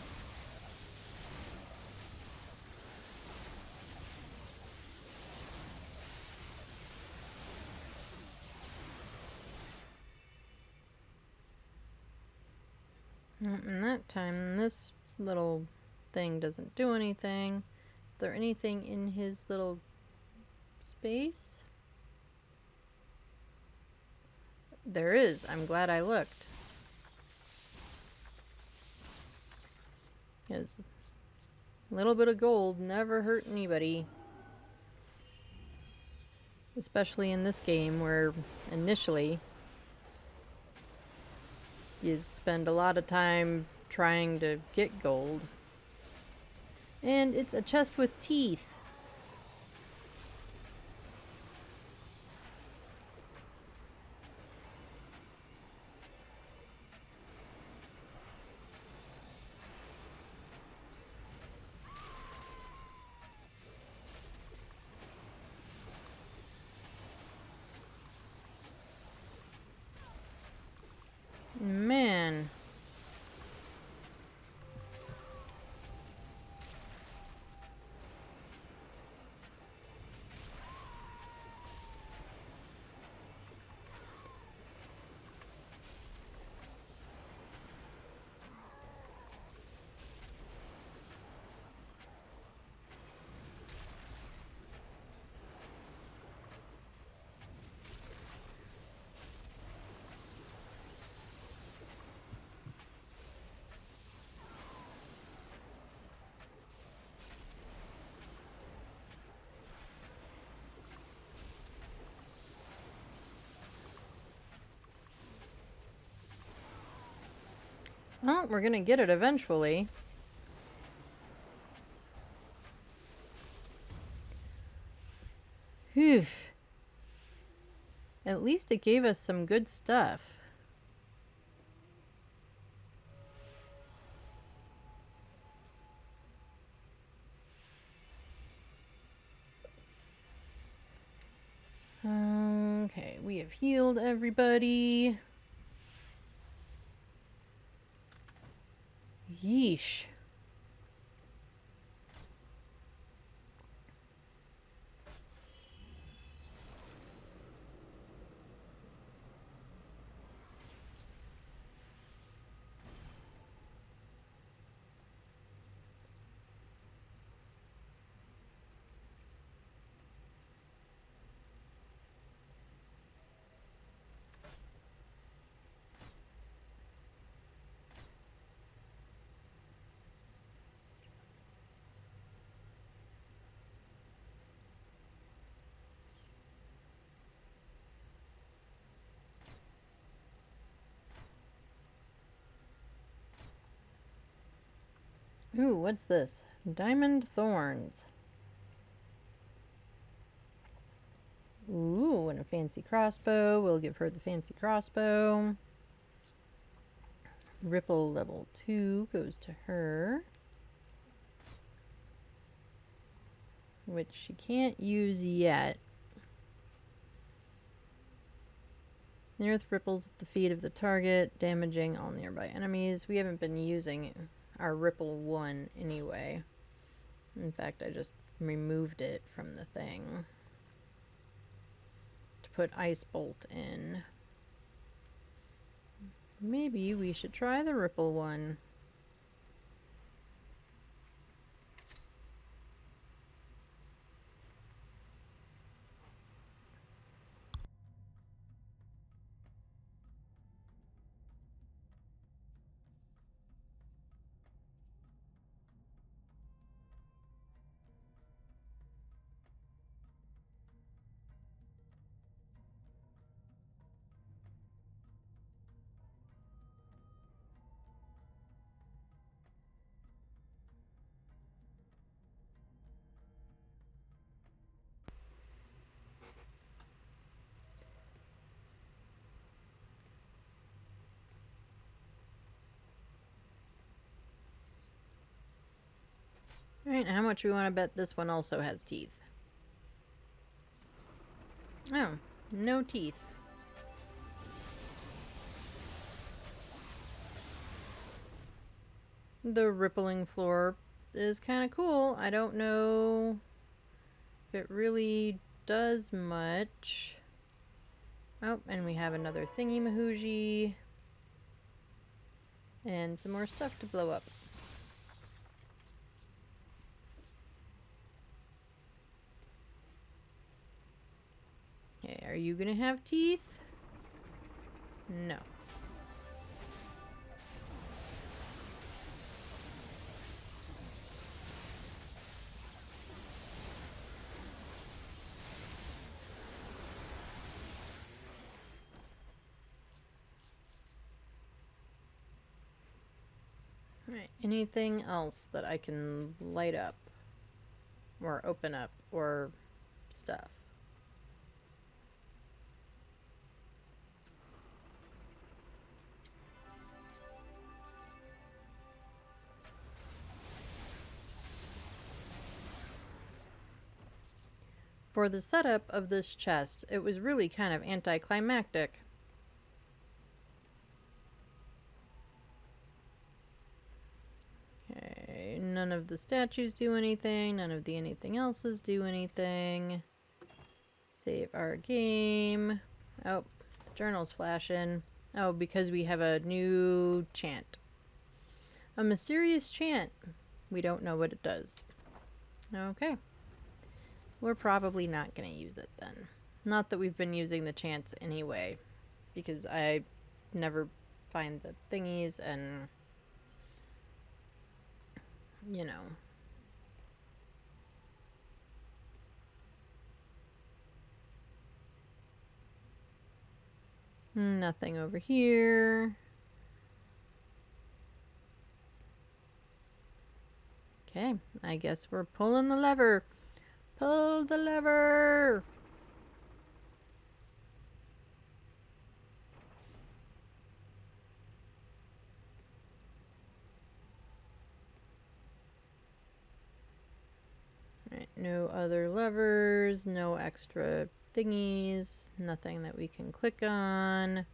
And that time, this little thing doesn't do anything. Is there anything in his little space? There is. I'm glad I looked. Because a little bit of gold never hurt anybody. Especially in this game where initially you'd spend a lot of time trying to get gold. And it's a chest with teeth. Man. Well, we're gonna get it eventually. Phew. At least it gave us some good stuff. Okay, we have healed everybody. Yeesh. Ooh, what's this? Diamond thorns. Ooh, and a fancy crossbow. We'll give her the fancy crossbow. Ripple level 2 goes to her, which she can't use yet. The earth ripples at the feet of the target, damaging all nearby enemies. We haven't been using our Ripple 1 anyway. In fact, I just removed it from the thing to put Ice Bolt in. Maybe we should try the Ripple 1. Alright, how much we want to bet this one also has teeth? Oh, no teeth. The rippling floor is kind of cool. I don't know if it really does much. Oh, and we have another thingy mahoogie. And some more stuff to blow up. Okay, are you gonna have teeth? No. Alright, anything else that I can light up? Or open up, or stuff? For the setup of this chest, it was really kind of anticlimactic. Okay, none of the statues do anything, none of the anything else's do anything. Save our game. Oh, the journal's flashing. Oh, because we have a new chant. A mysterious chant. We don't know what it does. Okay. We're probably not going to use it then. Not that we've been using the chants anyway, because I never find the thingies and, you know. Nothing over here. Okay, I guess we're pulling the lever. Pull the lever! Right, no other levers, no extra thingies, nothing that we can click on.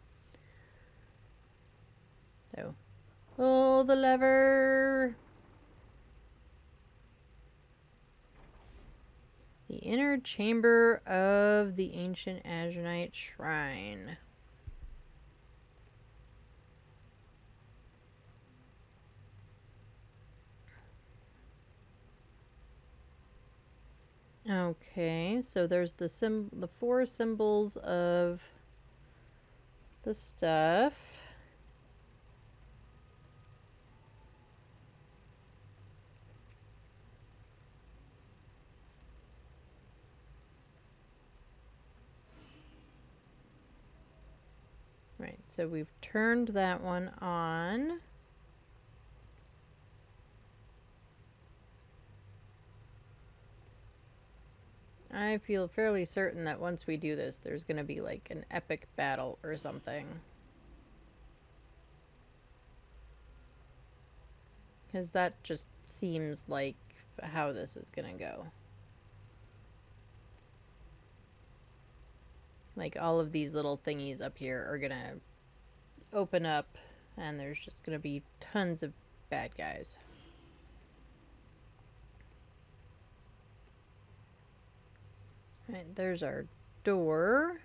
So, pull the lever! The inner chamber of the ancient Azunite shrine. Okay, so there's the 4 symbols of the stuff. Right, so we've turned that one on. I feel fairly certain that once we do this, there's going to be like an epic battle or something. Because that just seems like how this is going to go. Like all of these little thingies up here are going to open up and there's just going to be tons of bad guys. Right, there's our door.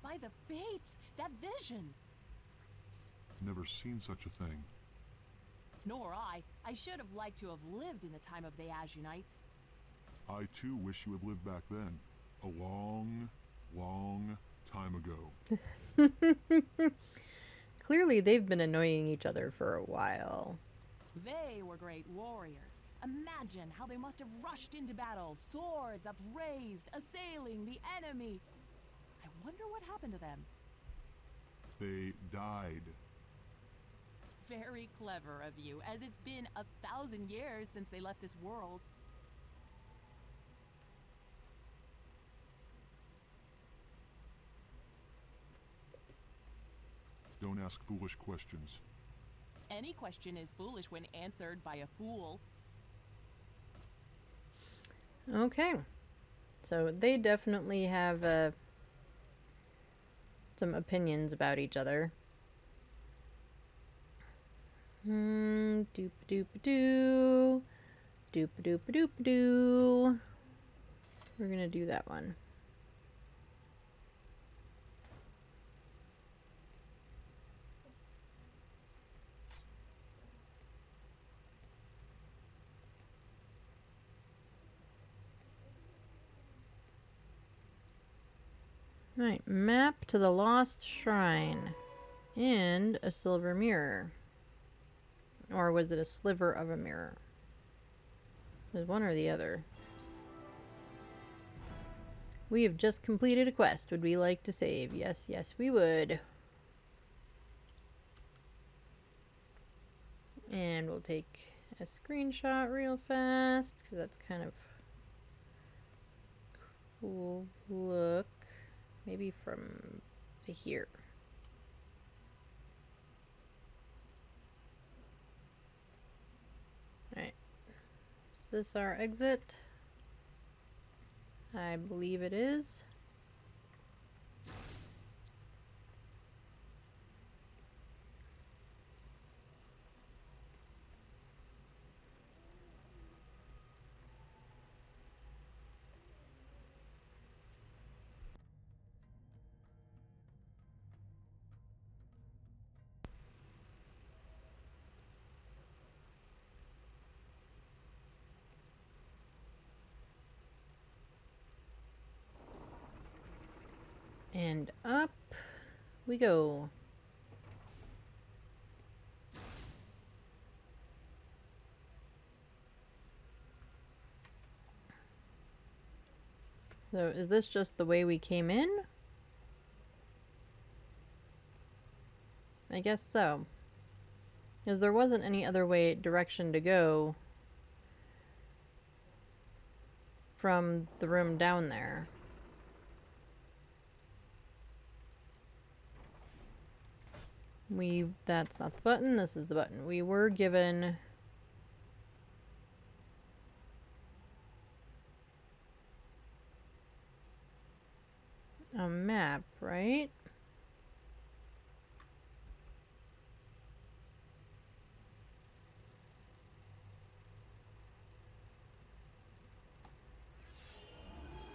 By the fates, that vision! Never seen such a thing. Nor I. I should have liked to have lived in the time of the Azunites. I too wish you had lived back then. A long, long time ago. Clearly they've been annoying each other for a while. They were great warriors. Imagine how they must have rushed into battle, swords upraised, assailing the enemy. I wonder what happened to them. They died. Very clever of you, as it's been 1,000 years since they left this world. Don't ask foolish questions. Any question is foolish when answered by a fool. Okay. So they definitely have some opinions about each other. Doop-a-doop-a-doo. Doop-a-doop-a-doop-a-doo. We're gonna do that one. Right, map to the lost shrine. And a silver mirror. Or was it a sliver of a mirror? It was one or the other. We have just completed a quest. Would we like to save? Yes, yes, we would. And we'll take a screenshot real fast, because that's kind of cool look. Maybe from here. Alright. Is this our exit? I believe it is. And up we go. So is this just the way we came in? I guess so. Because there wasn't any other direction to go from the room down there. That's not the button, this is the button. We were given a map, right?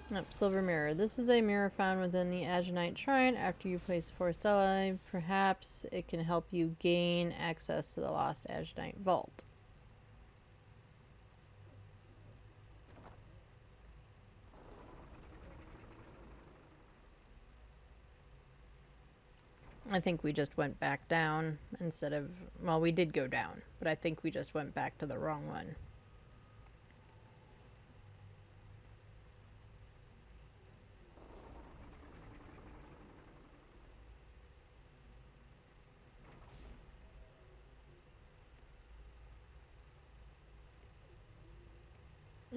Yep, silver mirror. This is a mirror found within the Azunite shrine. After you place the four stelae, perhaps it can help you gain access to the lost Azunite vault. I think we just went back down instead of... Well, we did go down, but I think we just went back to the wrong one.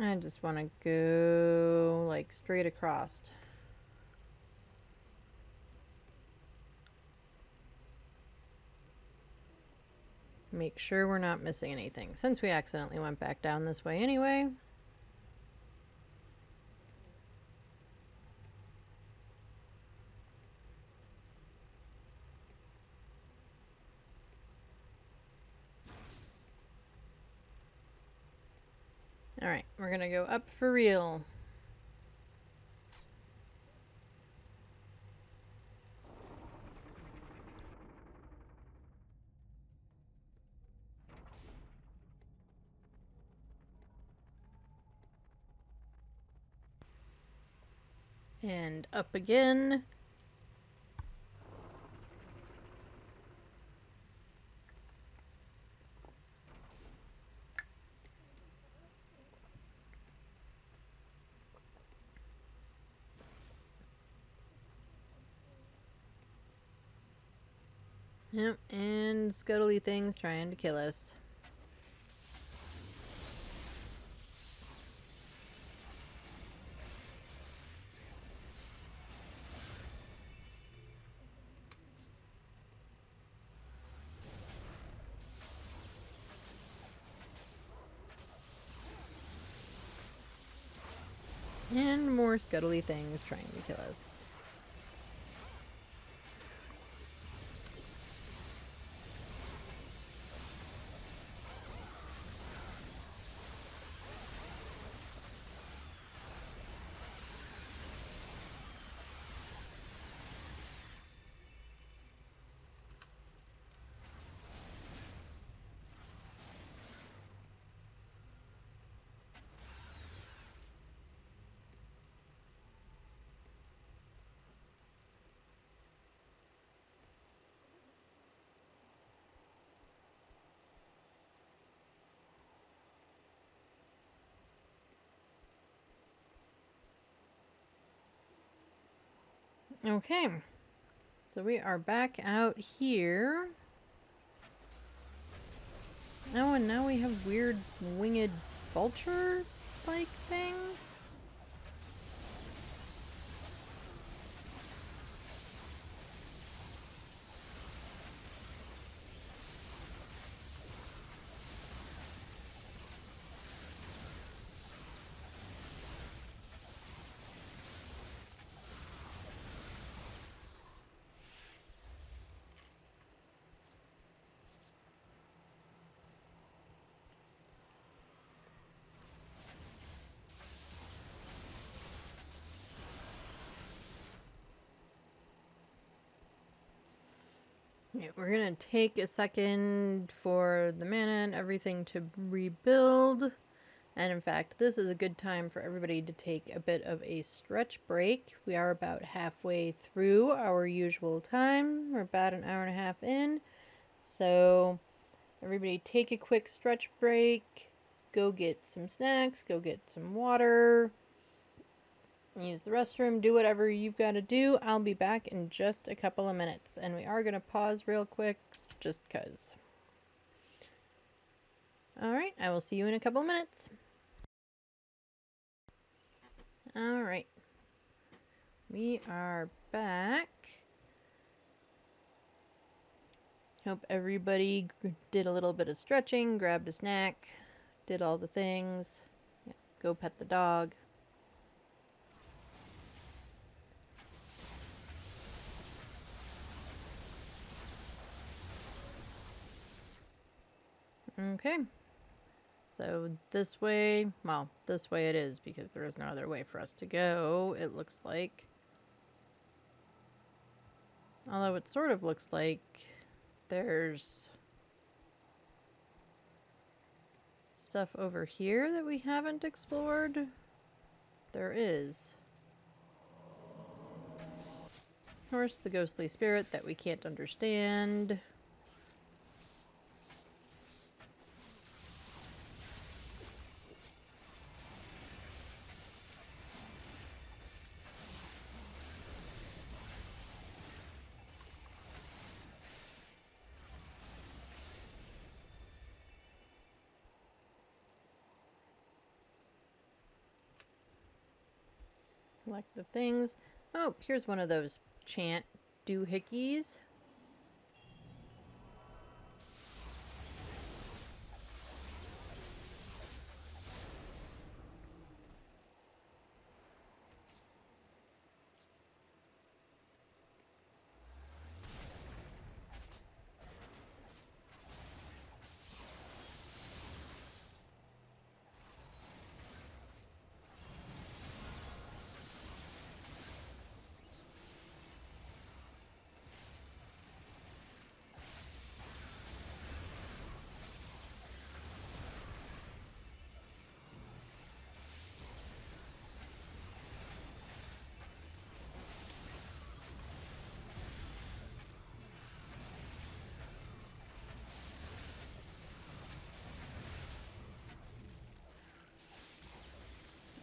I just want to go like straight across. Make sure we're not missing anything, since we accidentally went back down this way anyway. Alright, we're gonna go up for real. And up again. Yep, and scuttly things trying to kill us. And more scuttly things trying to kill us. Okay, so we are back out here. Oh, and now we have weird winged vulture-like things. Yeah, we're gonna take a second for the mana and everything to rebuild. And in fact, this is a good time for everybody to take a bit of a stretch break. We are about halfway through our usual time. We're about an hour and a half in. So everybody take a quick stretch break. Go get some snacks. Go get some water. Use the restroom. Do whatever you've got to do. I'll be back in just a couple of minutes. And we are going to pause real quick just because. Alright, I will see you in a couple of minutes. Alright. We are back. Hope everybody did a little bit of stretching, grabbed a snack, did all the things. Yeah, go pet the dog. Okay. So this way, well, this way it is because there is no other way for us to go, it looks like. Although it sort of looks like there's stuff over here that we haven't explored. There is. Of course, the ghostly spirit that we can't understand. Collect the things. Oh, here's one of those chant doohickeys.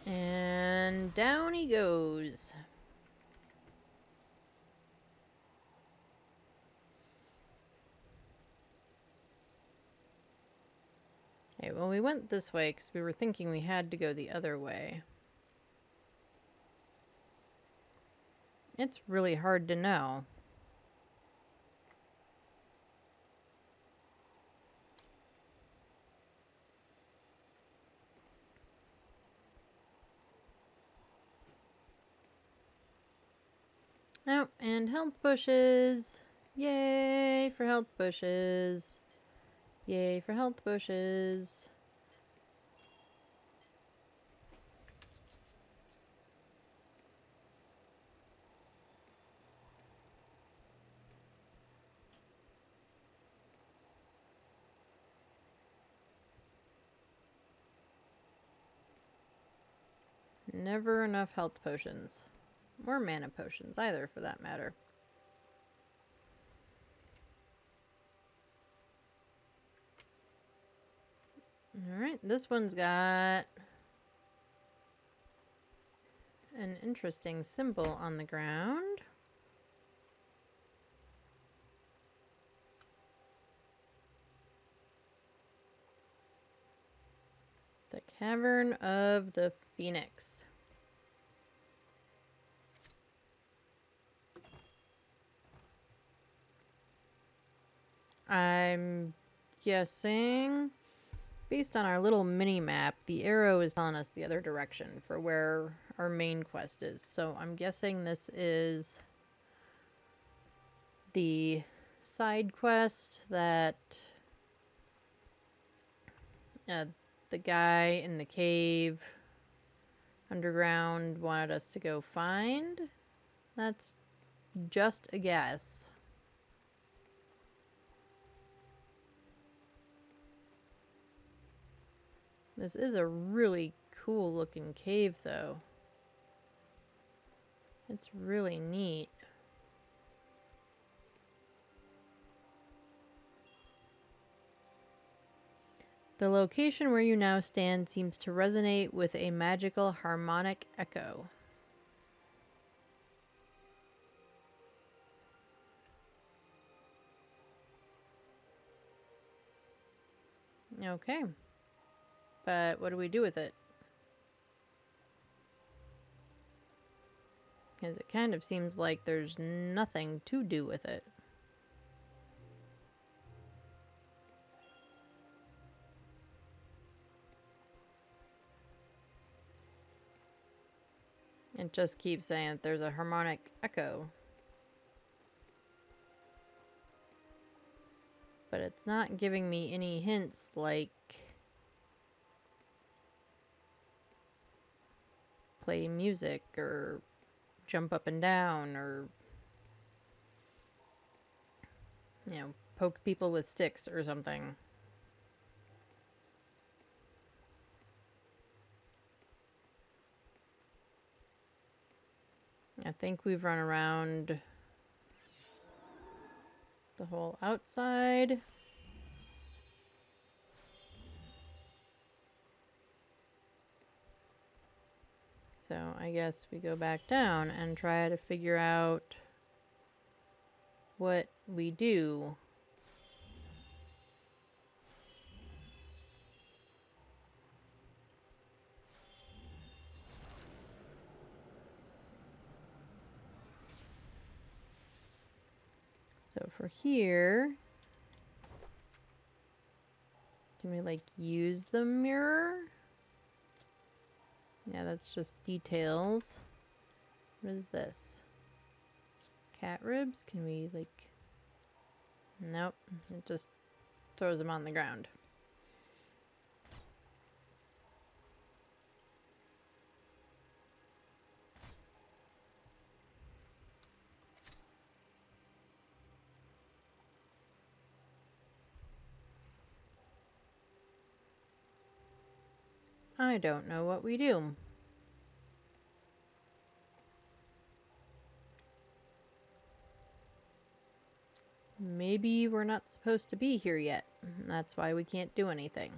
And down he goes. Okay, well, we went this way because we were thinking we had to go the other way. It's really hard to know. Oh, and health bushes. Yay for health bushes. Yay for health bushes. Never enough health potions. Or mana potions, either for that matter. Alright, this one's got an interesting symbol on the ground. The Cavern of the Phoenix. I'm guessing, based on our little mini-map, the arrow is telling us the other direction for where our main quest is. So I'm guessing this is the side quest that the guy in the cave underground wanted us to go find. That's just a guess. This is a really cool looking cave, though. It's really neat. The location where you now stand seems to resonate with a magical harmonic echo. Okay. But what do we do with it? Because it kind of seems like there's nothing to do with it. It just keeps saying that there's a harmonic echo. But it's not giving me any hints like play music or jump up and down or, you know, poke people with sticks or something. I think we've run around the whole outside. So I guess we go back down and try to figure out what we do. So for here, can we like use the mirror? Yeah, that's just details. What is this? Cat ribs? Can we like... Nope, it just throws them on the ground. I don't know what we do. Maybe we're not supposed to be here yet. That's why we can't do anything.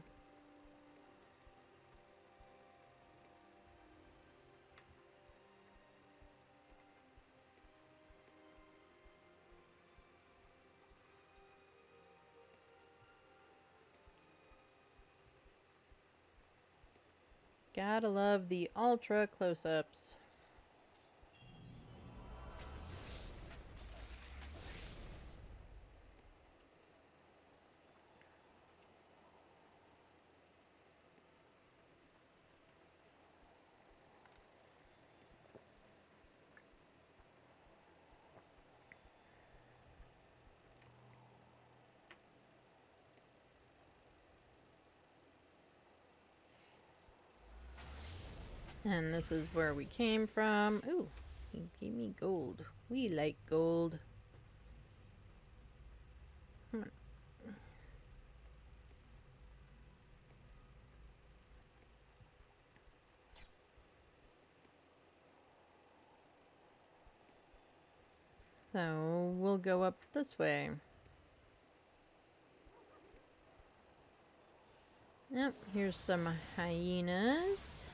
Gotta love the ultra close-ups. And this is where we came from. Ooh, he gave me gold. We like gold. Come on. So we'll go up this way. Yep, here's some hyenas.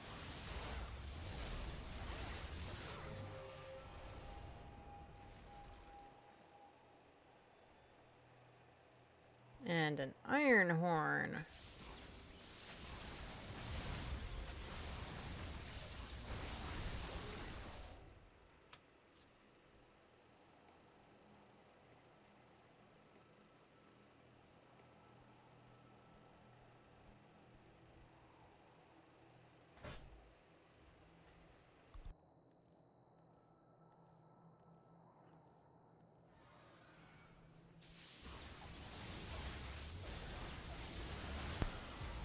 And an iron horn.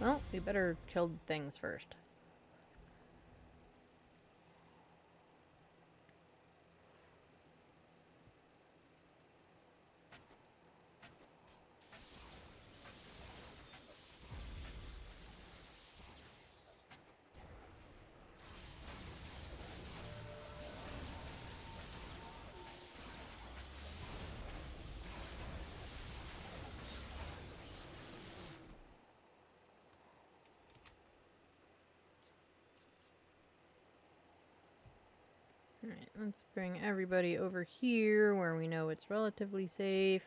Well, we better kill things first. Alright, let's bring everybody over here where we know it's relatively safe.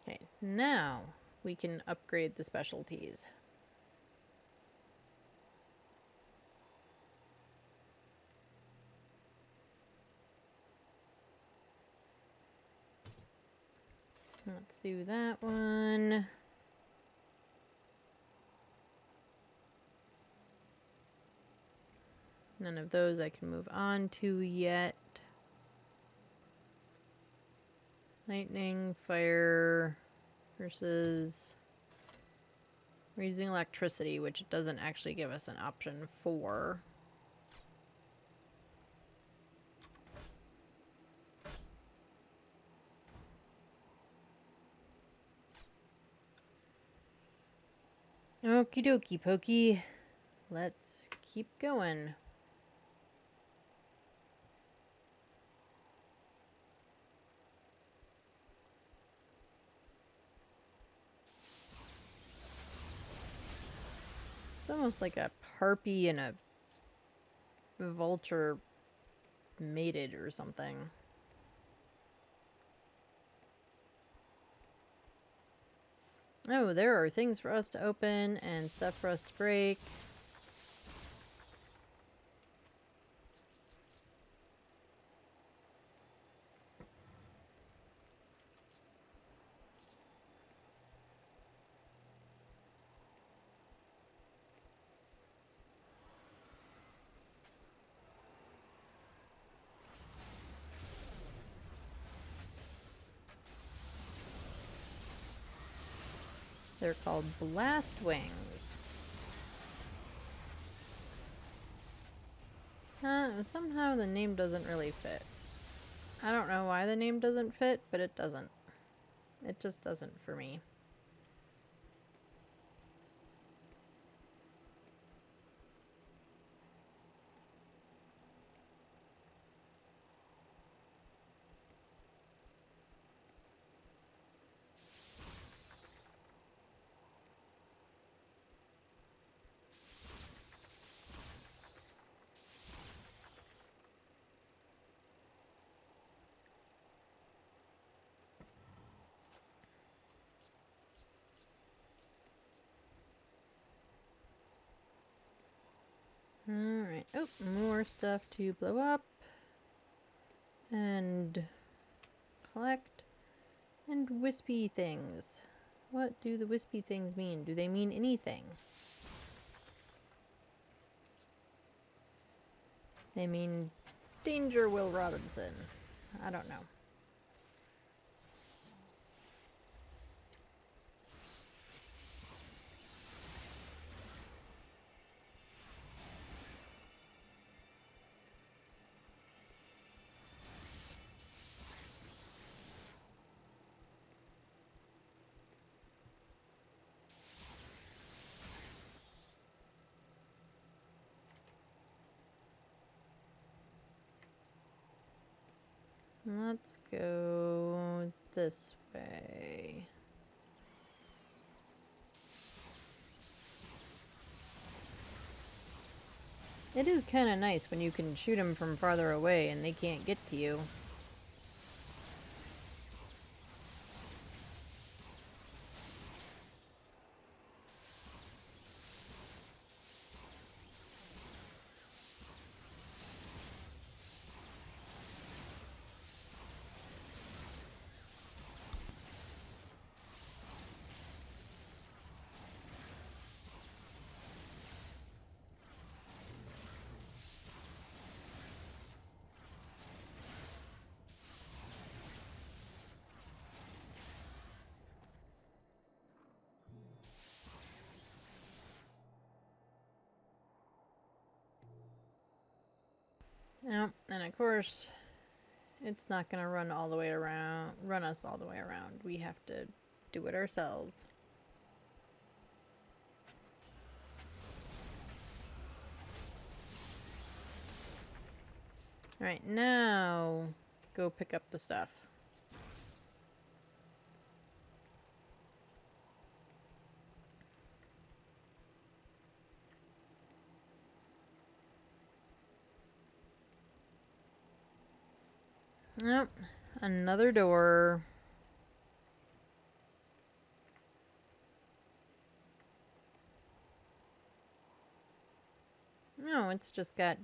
Okay, now we can upgrade the specialties. Let's do that one. None of those I can move on to yet. Lightning, fire versus... We're using electricity, which it doesn't actually give us an option for. Okie dokie pokey. Let's keep going. It's almost like a harpy and a vulture mated or something. Oh, there are things for us to open and stuff for us to break. They're called blast wings. Somehow the name doesn't really fit. I don't know why the name doesn't fit, but it doesn't. It just doesn't for me. Alright. Oh, more stuff to blow up. And collect. And wispy things. What do the wispy things mean? Do they mean anything? They mean danger, Will Robinson. I don't know. Let's go this way. It is kind of nice when you can shoot them from farther away and they can't get to you. Yep, and of course, it's not going to run all the way around, run us all the way around. We have to do it ourselves. Alright, now go pick up the stuff. Yep, another door. No, it's just got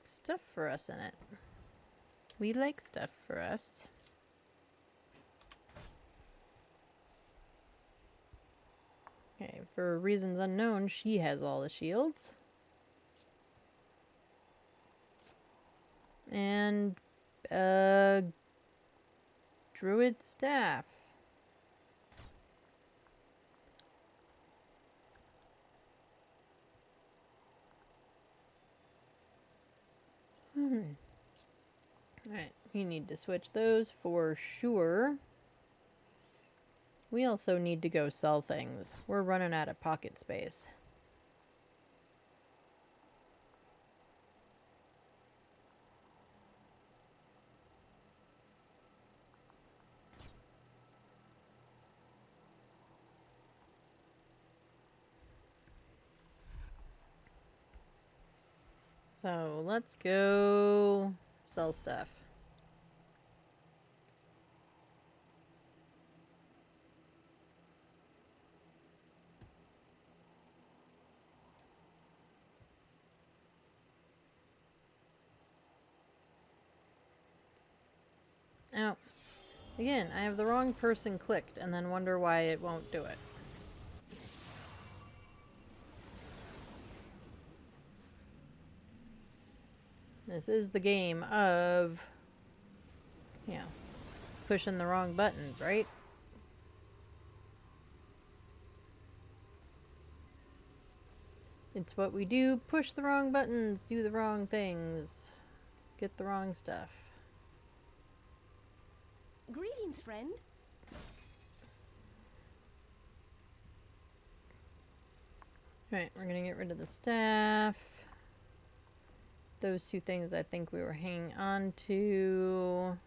stuff for us in it. We like stuff for us. Okay, for reasons unknown, she has all the shields. And, druid staff. Alright, we need to switch those for sure. We also need to go sell things. We're running out of pocket space. So let's go sell stuff. Oh, again, I have the wrong person clicked and then wonder why it won't do it. This is the game of, you know, pushing the wrong buttons, right? It's what we do. Push the wrong buttons, do the wrong things, get the wrong stuff. Greetings, friend. Alright, we're gonna get rid of the staff. Those two things I think we were hanging on to.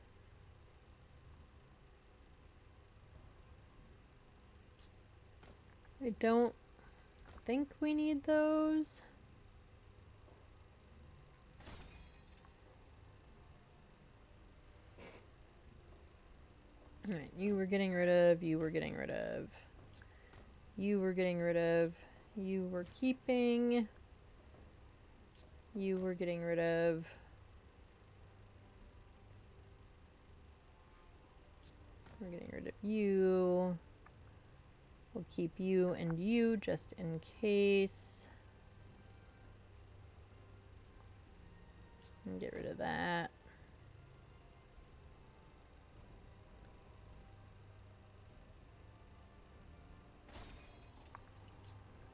I don't think we need those. Alright, you were getting rid of, you were getting rid of, you were getting rid of, you were keeping, you were getting rid of. We're getting rid of you. We'll keep you and you just in case. And get rid of that.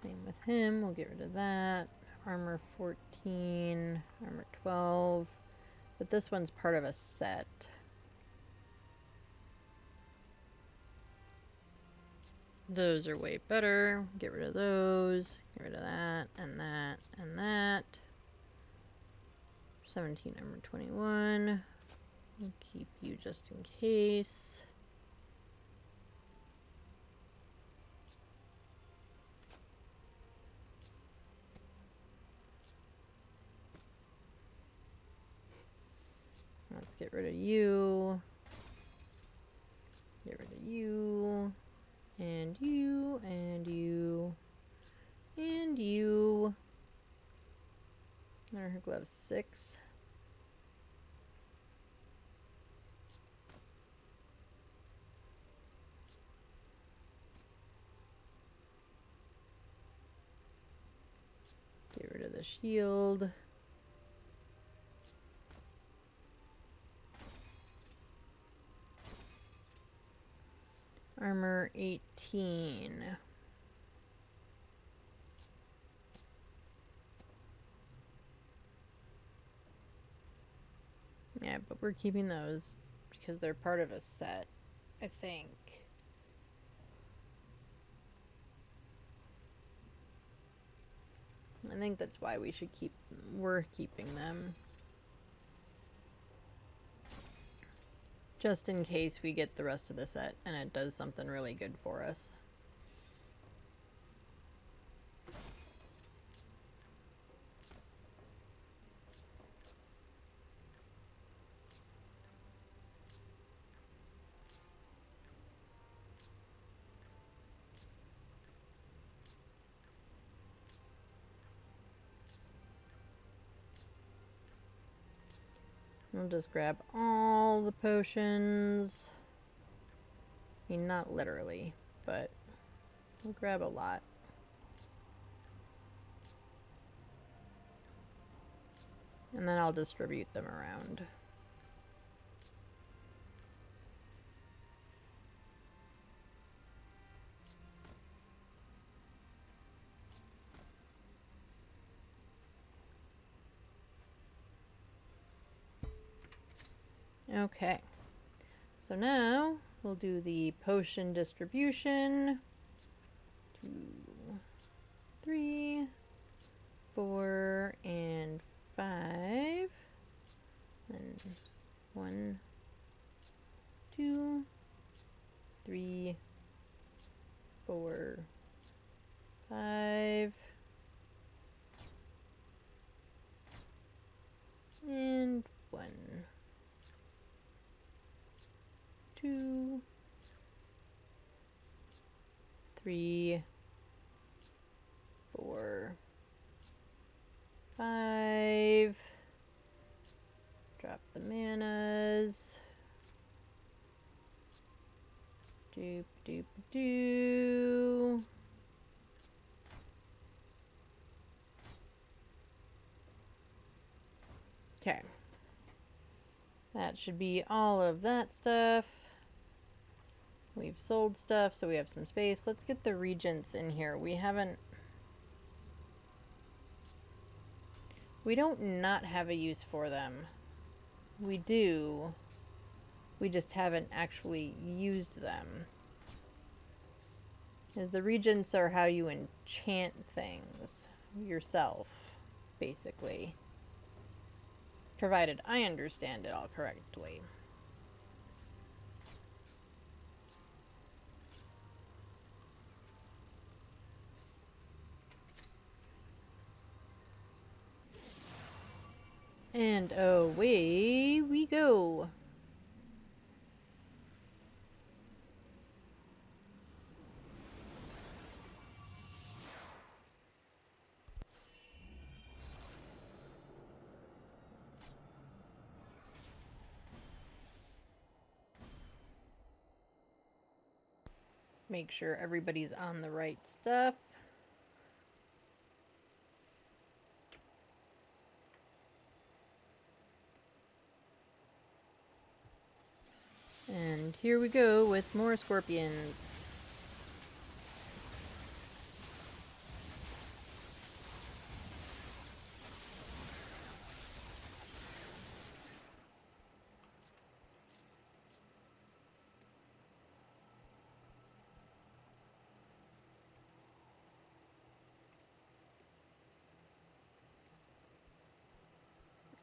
Same with him. We'll get rid of that. Armor 14, armor 12. But this one's part of a set. Those are way better. Get rid of those. Get rid of that, and that, and that. 17 armor 21. We'll keep you just in case. Let's get rid of you. Get rid of you. And you, and you, and you. There, her gloves 6. Get rid of the shield. Armor 18. Yeah, but we're keeping those because they're part of a set, I think. I think that's why we're keeping them. Just in case we get the rest of the set and it does something really good for us. We'll just grab all the potions. I mean, not literally, but we'll grab a lot. And then I'll distribute them around. Okay, so now we'll do the potion distribution. 2, 3, 4, and 5. Then 1, 2, 3, 4, 5. And 1, 2, 3, 4, 5. Drop the manas. Doop doop doo. Okay. That should be all of that stuff. We've sold stuff, so we have some space. Let's get the regents in here. We haven't We don't not have a use for them. We do. We just haven't actually used them. As the regents are how you enchant things yourself, basically. Provided I understand it all correctly. And away we go. Make sure everybody's on the right stuff. And here we go with more scorpions.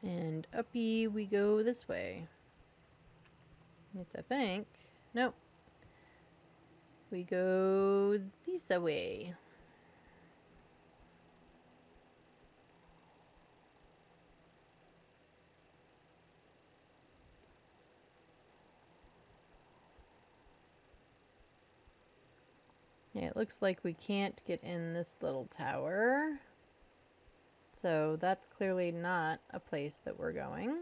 And uppy we go this way. At least I think. Nope. We go this way. Yeah, it looks like we can't get in this little tower. So that's clearly not a place that we're going.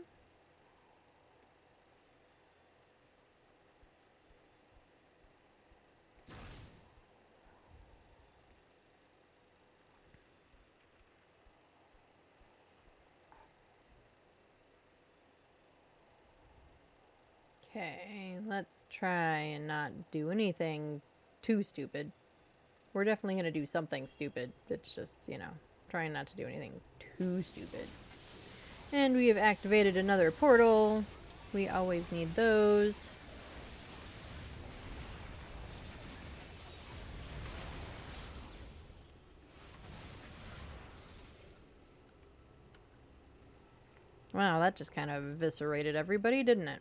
Okay, let's try and not do anything too stupid. We're definitely going to do something stupid. It's just, you know, trying not to do anything too stupid. And we have activated another portal. We always need those. Wow, that just kind of eviscerated everybody, didn't it?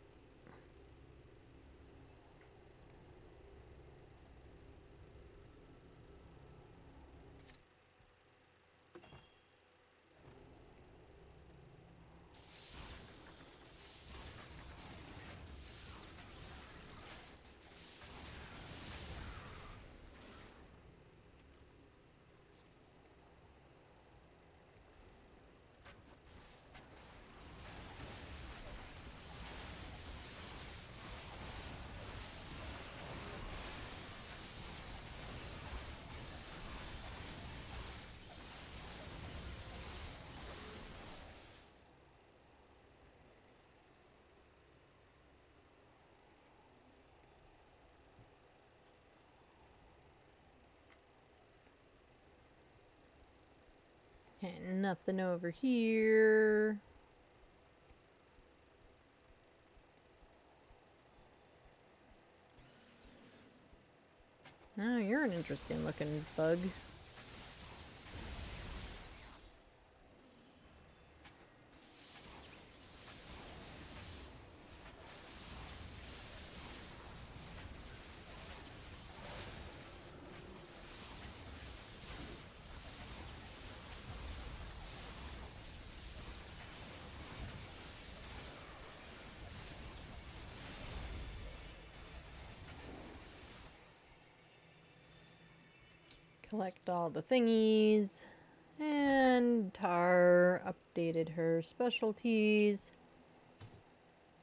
Okay, nothing over here. Oh, you're an interesting looking bug. Collect all the thingies. And Tar updated her specialties.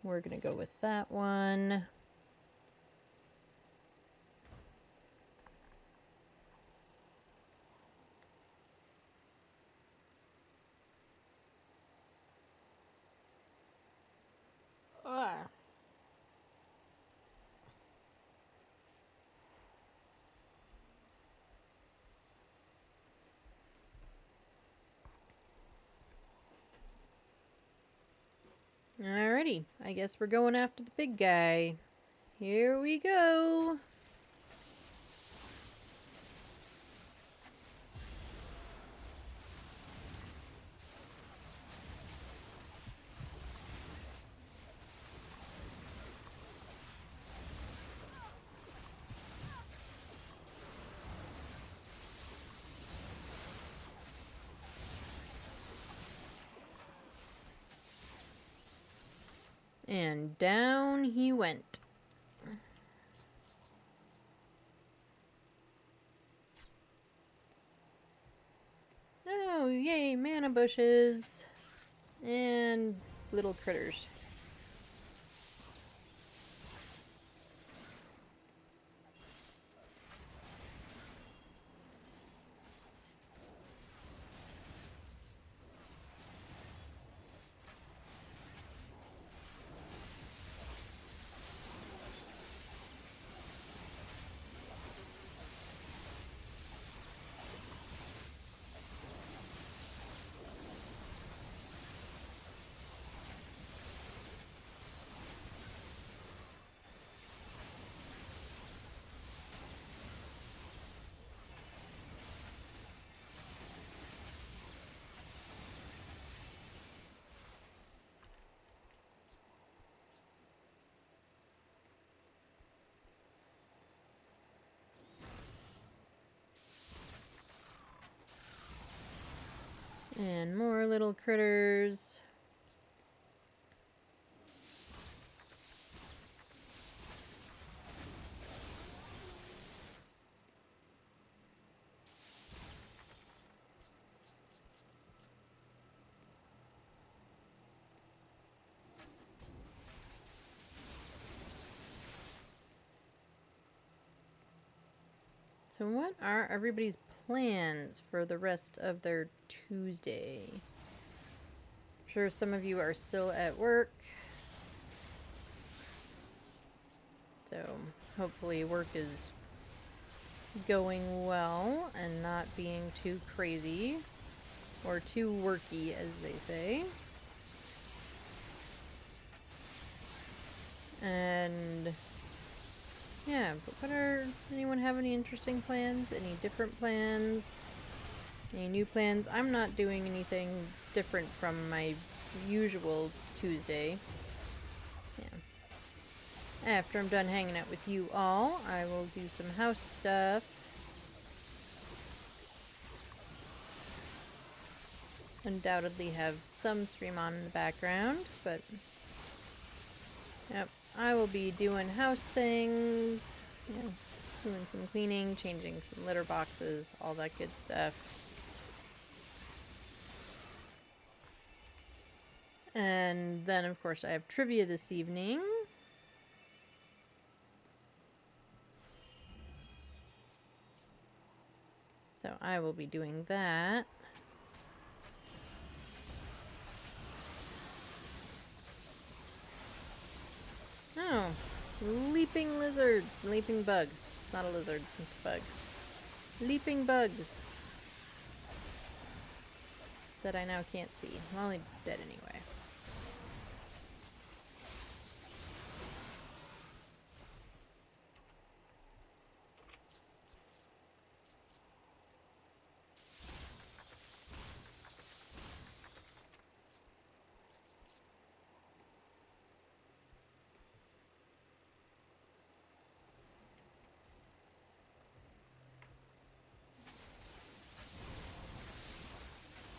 We're gonna go with that one. Ugh. Alrighty, I guess we're going after the big guy. Here we go. And down he went. Oh, yay, mana bushes. And little critters. And more little critters. So what are everybody's plans for the rest of their Tuesday? I'm sure some of you are still at work. So hopefully work is going well and not being too crazy or too worky, as they say. And yeah, but anyone have any interesting plans? Any different plans? Any new plans? I'm not doing anything different from my usual Tuesday. Yeah. After I'm done hanging out with you all, I will do some house stuff. Undoubtedly have some stream on in the background, but yep, I will be doing house things, yeah, doing some cleaning, changing some litter boxes, all that good stuff. And then, of course, I have trivia this evening. So I will be doing that. Oh, leaping lizard, leaping bug. It's not a lizard, it's a bug. Leaping bugs that I now can't see. I'm only dead anyway.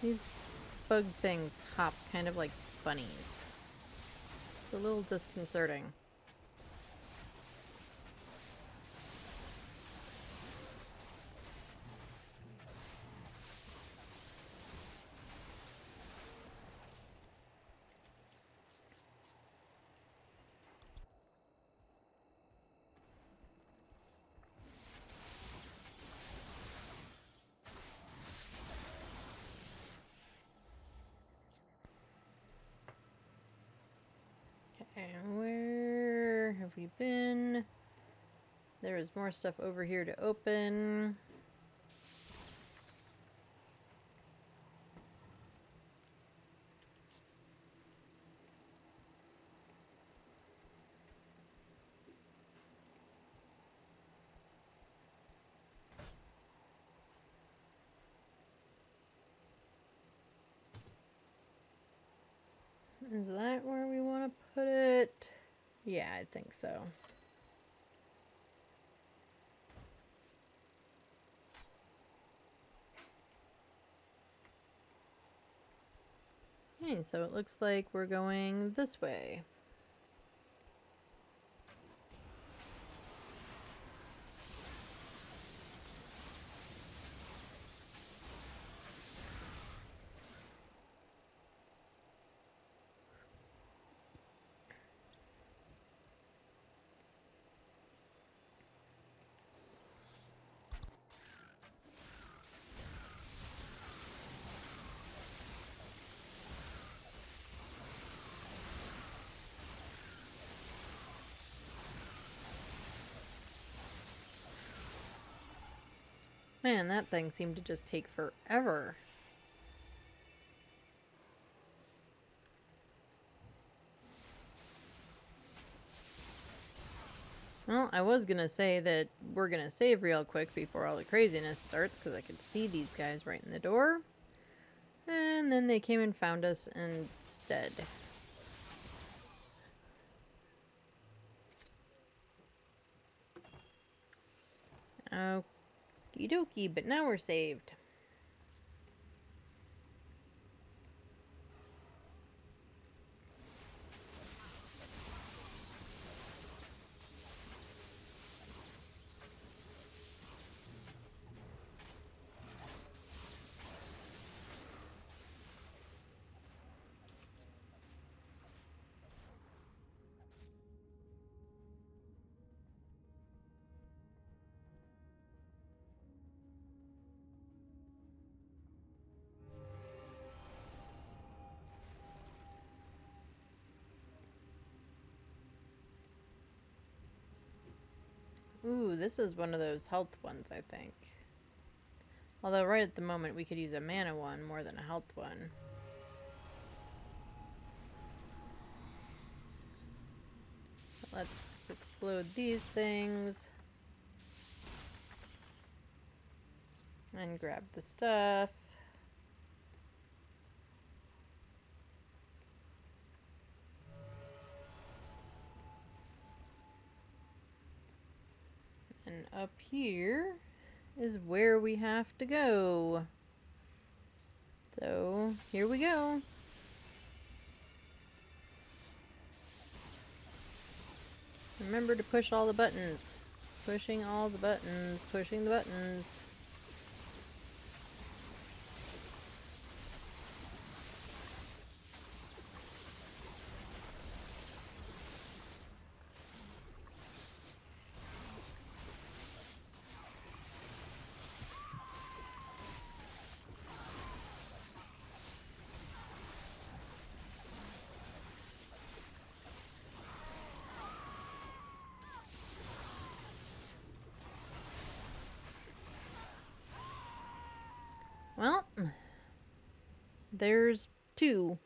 These bug things hop kind of like bunnies. It's a little disconcerting. And where have we been? There is more stuff over here to open. Is that where we want to put it? Yeah, I think so. Okay, so it looks like we're going this way. Man, that thing seemed to just take forever. Well, I was gonna say that we're gonna save real quick before all the craziness starts, because I could see these guys right in the door. And then they came and found us instead. Okie dokie, but now we're saved. Ooh, this is one of those health ones, I think. Although right at the moment we could use a mana one more than a health one. Let's explode these things. And grab the stuff. And up here is where we have to go. So, here we go. Remember to push all the buttons. Pushing all the buttons. Pushing the buttons. Well, there's 2.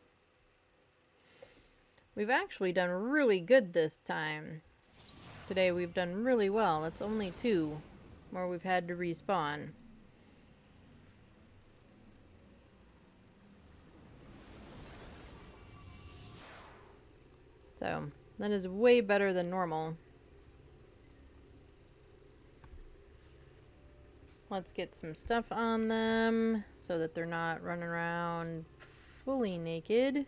We've actually done really good this time. Today we've done really well. That's only 2 where we've had to respawn. So, that is way better than normal. Let's get some stuff on them so that they're not running around fully naked.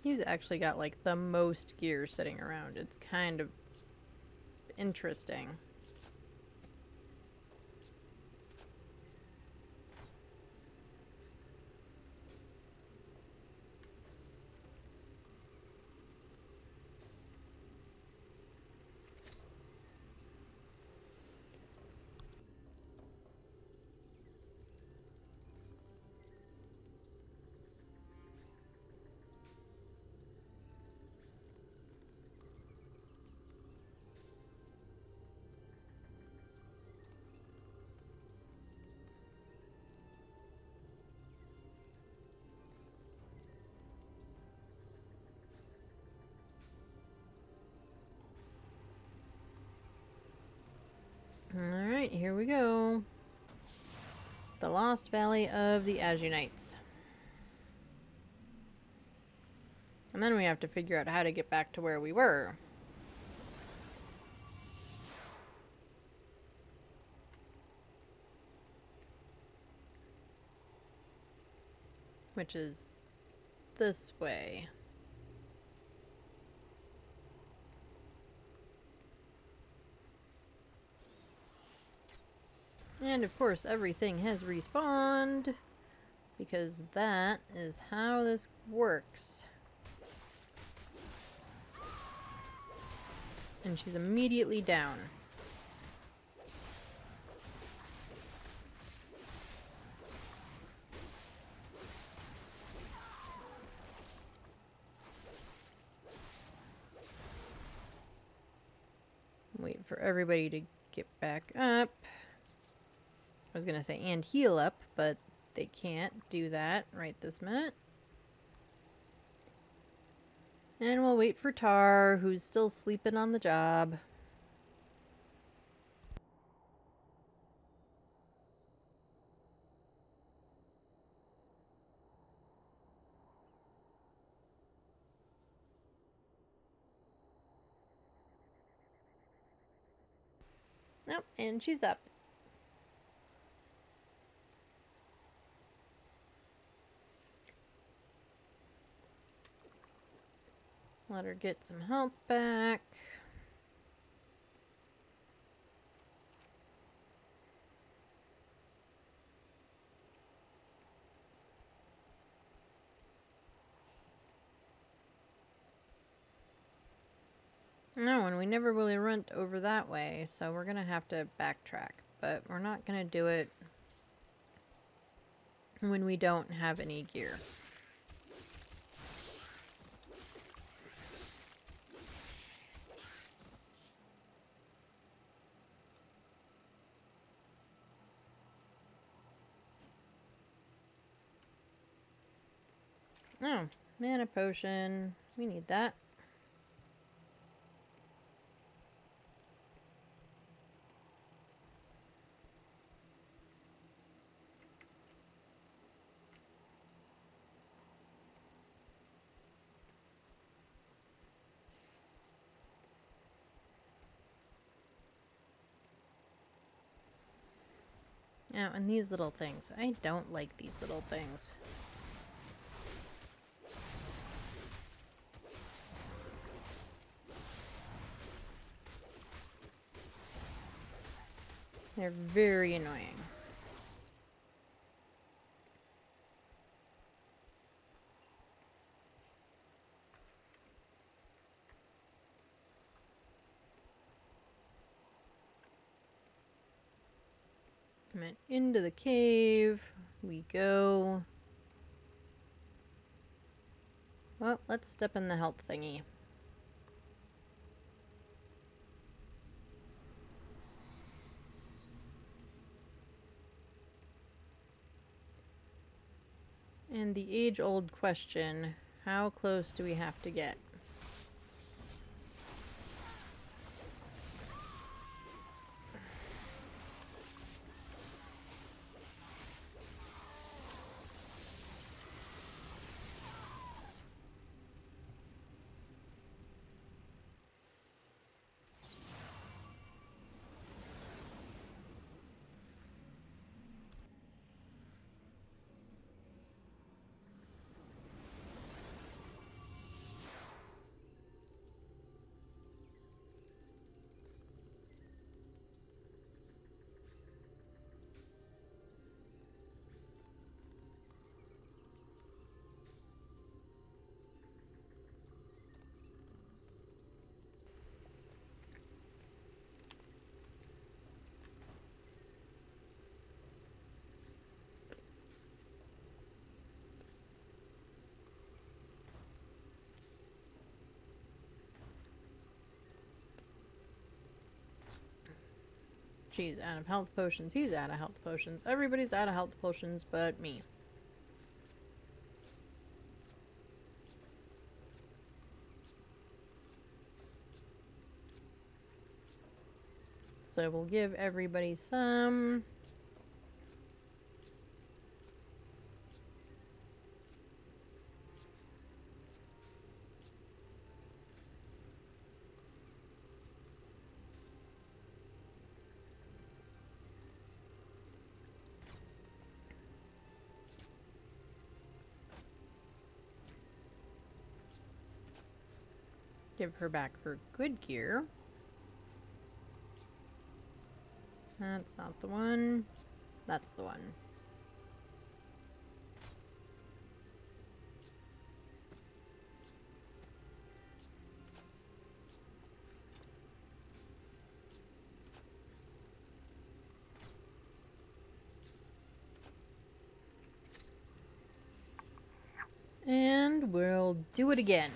He's actually got like the most gear sitting around. It's kind of interesting. Alright, here we go. The Lost Valley of the Azunites. And then we have to figure out how to get back to where we were. Which is this way. And of course everything has respawned, because that is how this works. And she's immediately down. Wait for everybody to get back up. I was gonna say and heal up, but they can't do that right this minute. And we'll wait for Tar, who's still sleeping on the job. Oh, and she's up. Let her get some health back. No, and we never really went over that way, so we're gonna have to backtrack. But we're not gonna do it when we don't have any gear. Oh, mana potion. We need that. Oh, and these little things. I don't like these little things. They're very annoying. And into the cave we go. Well, let's step in the health thingy. And the age-old question, how close do we have to get? She's out of health potions, he's out of health potions, everybody's out of health potions but me. So we'll give everybody some. Give her back her good gear. That's not the one. That's the one. And we'll do it again.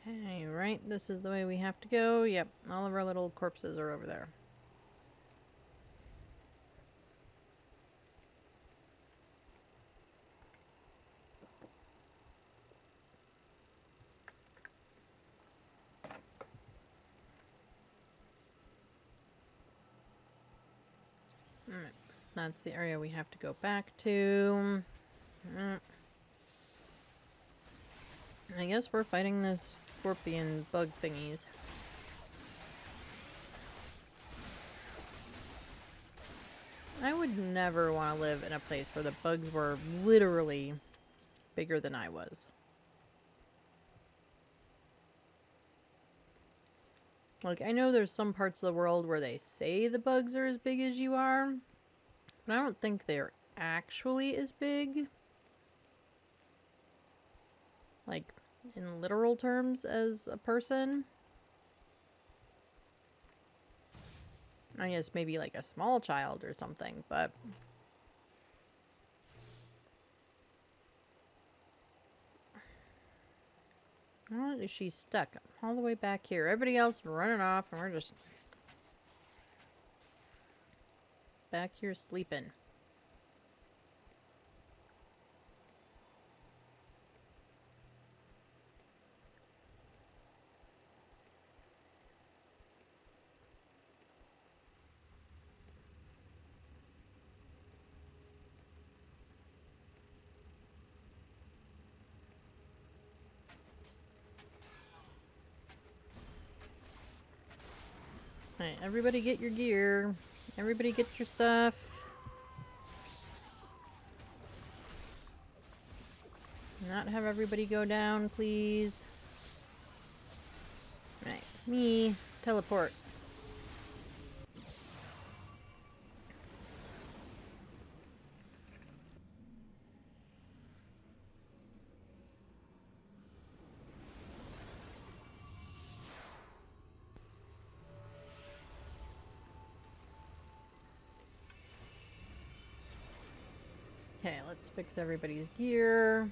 Okay, right, this is the way we have to go. Yep, all of our little corpses are over there. Alright, that's the area we have to go back to. I guess we're fighting the scorpion bug thingies. I would never want to live in a place where the bugs were literally bigger than I was. Like, I know there's some parts of the world where they say the bugs are as big as you are, but I don't think they're actually as big. Like, in literal terms as a person. I guess maybe like a small child or something, but... Well, she's stuck all the way back here. Everybody else running off, and we're just back here sleeping. Alright, everybody get your gear. Everybody get your stuff. Not have everybody go down, please. Right, me, teleport. Okay, let's fix everybody's gear.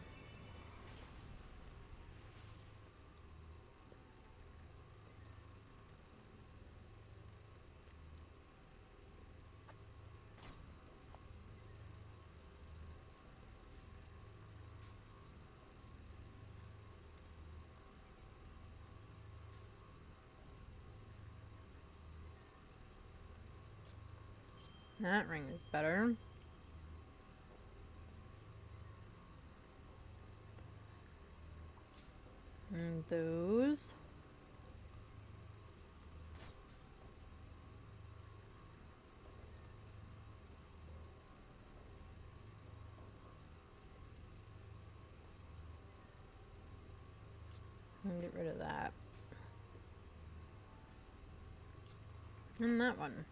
That ring is better. And those. And get rid of that. And that one.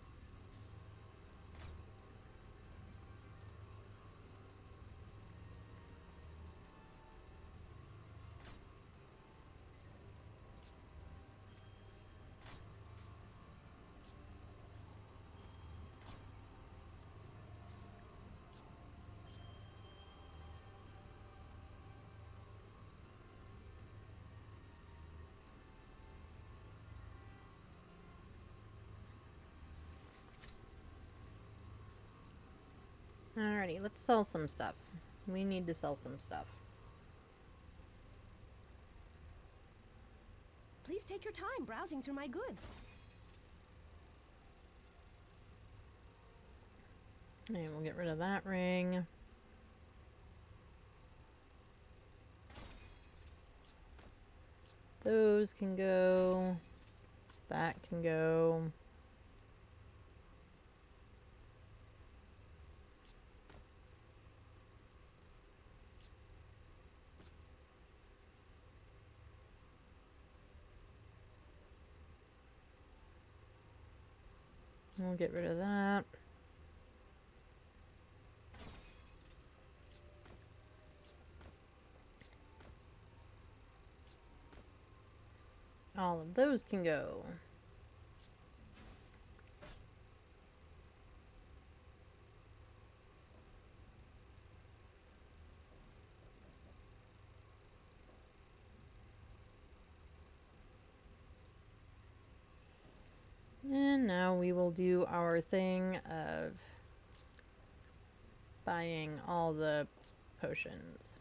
Alrighty, let's sell some stuff. We need to sell some stuff. Please take your time browsing through my goods. And we'll get rid of that ring. Those can go. That can go. We'll get rid of that. All of those can go. And now we will do our thing of buying all the potions.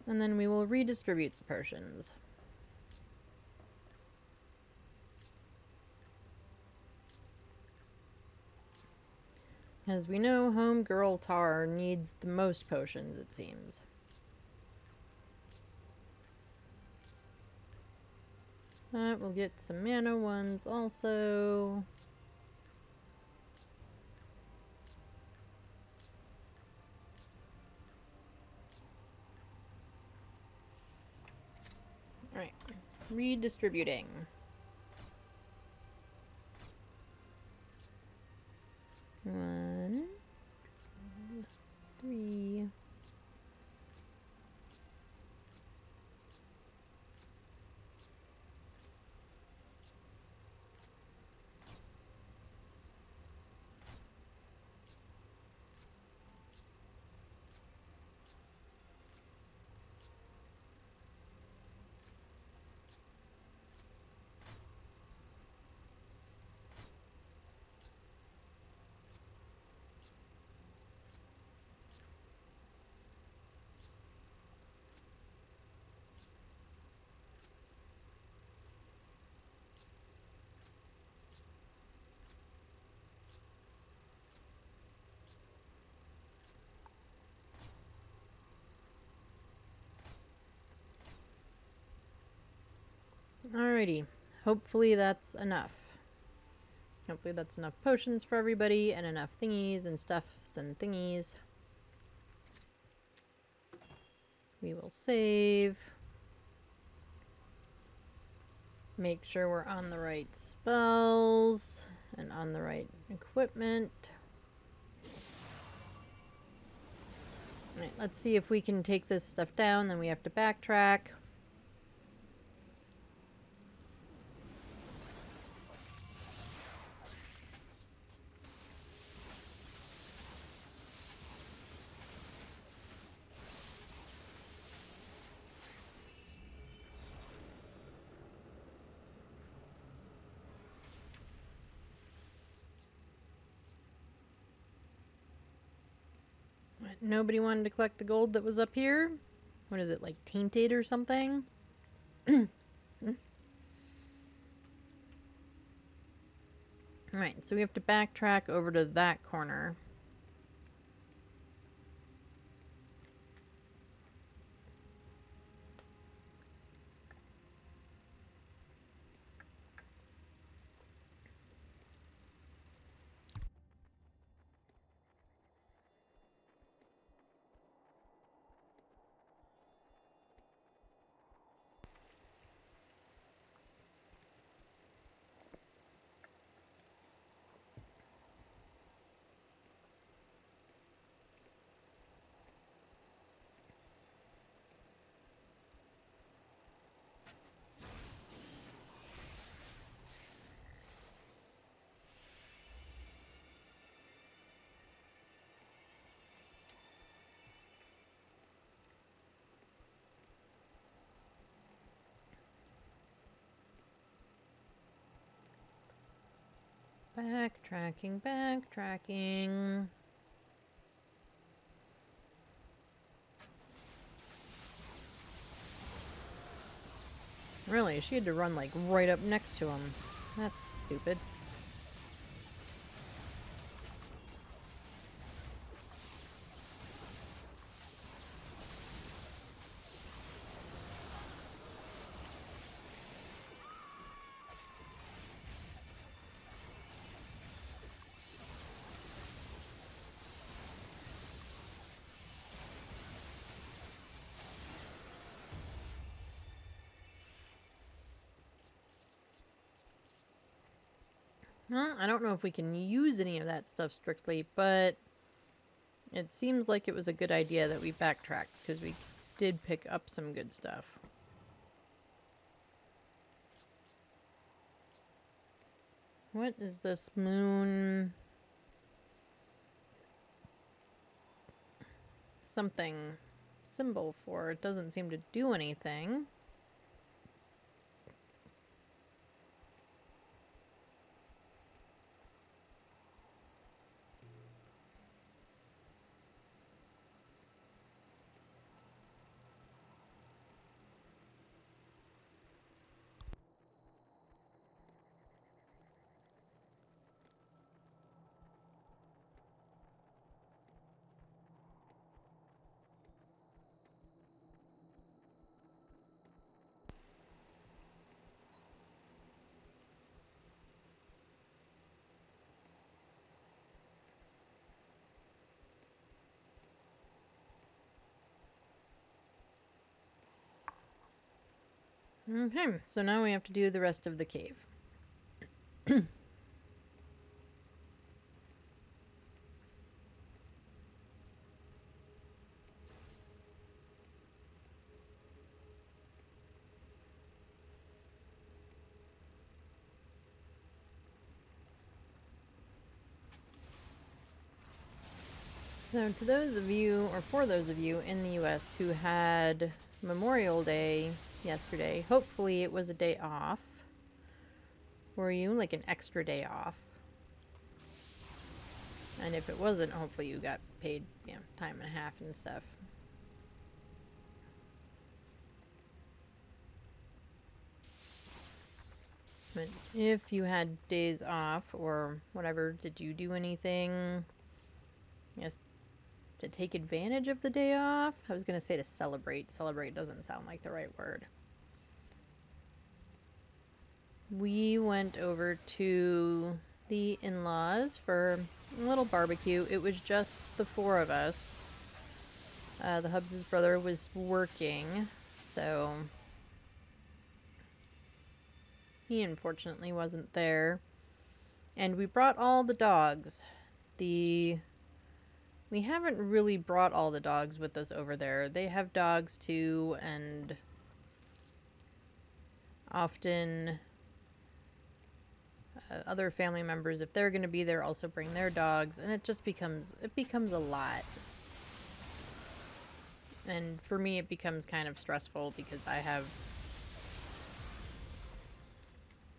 And then we will redistribute the potions. As we know, Homegirl Tar needs the most potions, it seems. We'll get some mana ones also. Alright, redistributing. 1, 2, 3. Alrighty, hopefully that's enough. Hopefully that's enough potions for everybody and enough thingies and stuffs and thingies. We will save. Make sure we're on the right spells and on the right equipment. Alright, let's see if we can take this stuff down, then we have to backtrack. Nobody wanted to collect the gold that was up here? What is it, like tainted or something? Alright, so we have to backtrack over to that corner. Backtracking, backtracking. Really, she had to run like right up next to him. That's stupid. Well, I don't know if we can use any of that stuff strictly, but it seems like it was a good idea that we backtracked, because we did pick up some good stuff. What is this moon? Something symbol for? It doesn't seem to do anything. Okay, so now we have to do the rest of the cave. So to those of you, or for those of you in the US who had Memorial Day yesterday, hopefully it was a day off. Were you? Like an extra day off. And if it wasn't, hopefully you got paid, you know, time and a half and stuff. But if you had days off or whatever, did you do anything, yes, to take advantage of the day off? I was going to say to celebrate. Celebrate doesn't sound like the right word. We went over to the in-laws for a little barbecue. It was just the four of us. The Hubs' brother was working, so he unfortunately wasn't there. And we brought all the dogs. We haven't really brought all the dogs with us over there. They have dogs too, and often other family members, if they're going to be there, also bring their dogs, and it just becomes a lot. And for me, it becomes kind of stressful because I have,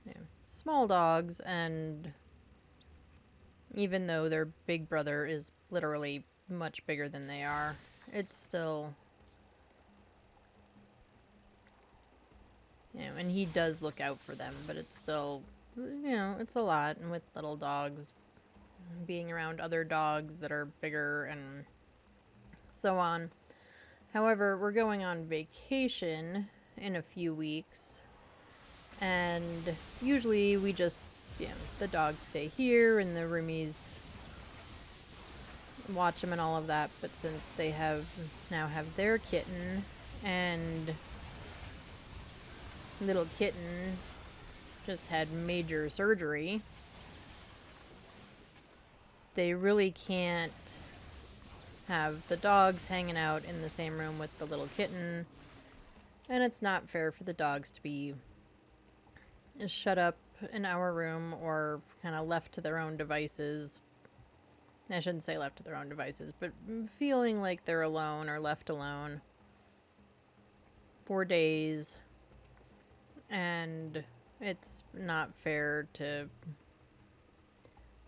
you know, small dogs, and even though their big brother is literally much bigger than they are, it's still, you know, and he does look out for them, but it's still, you know, it's a lot. And with little dogs, being around other dogs that are bigger and so on. However, we're going on vacation in a few weeks, and usually we just, you know, the dogs stay here and the roomies watch them and all of that. But since they now have their kitten, and little kitten just had major surgery, they really can't have the dogs hanging out in the same room with the little kitten, and it's not fair for the dogs to be shut up in our room or kind of left to their own devices. I shouldn't say left to their own devices, but feeling like they're alone or left alone for days. And it's not fair to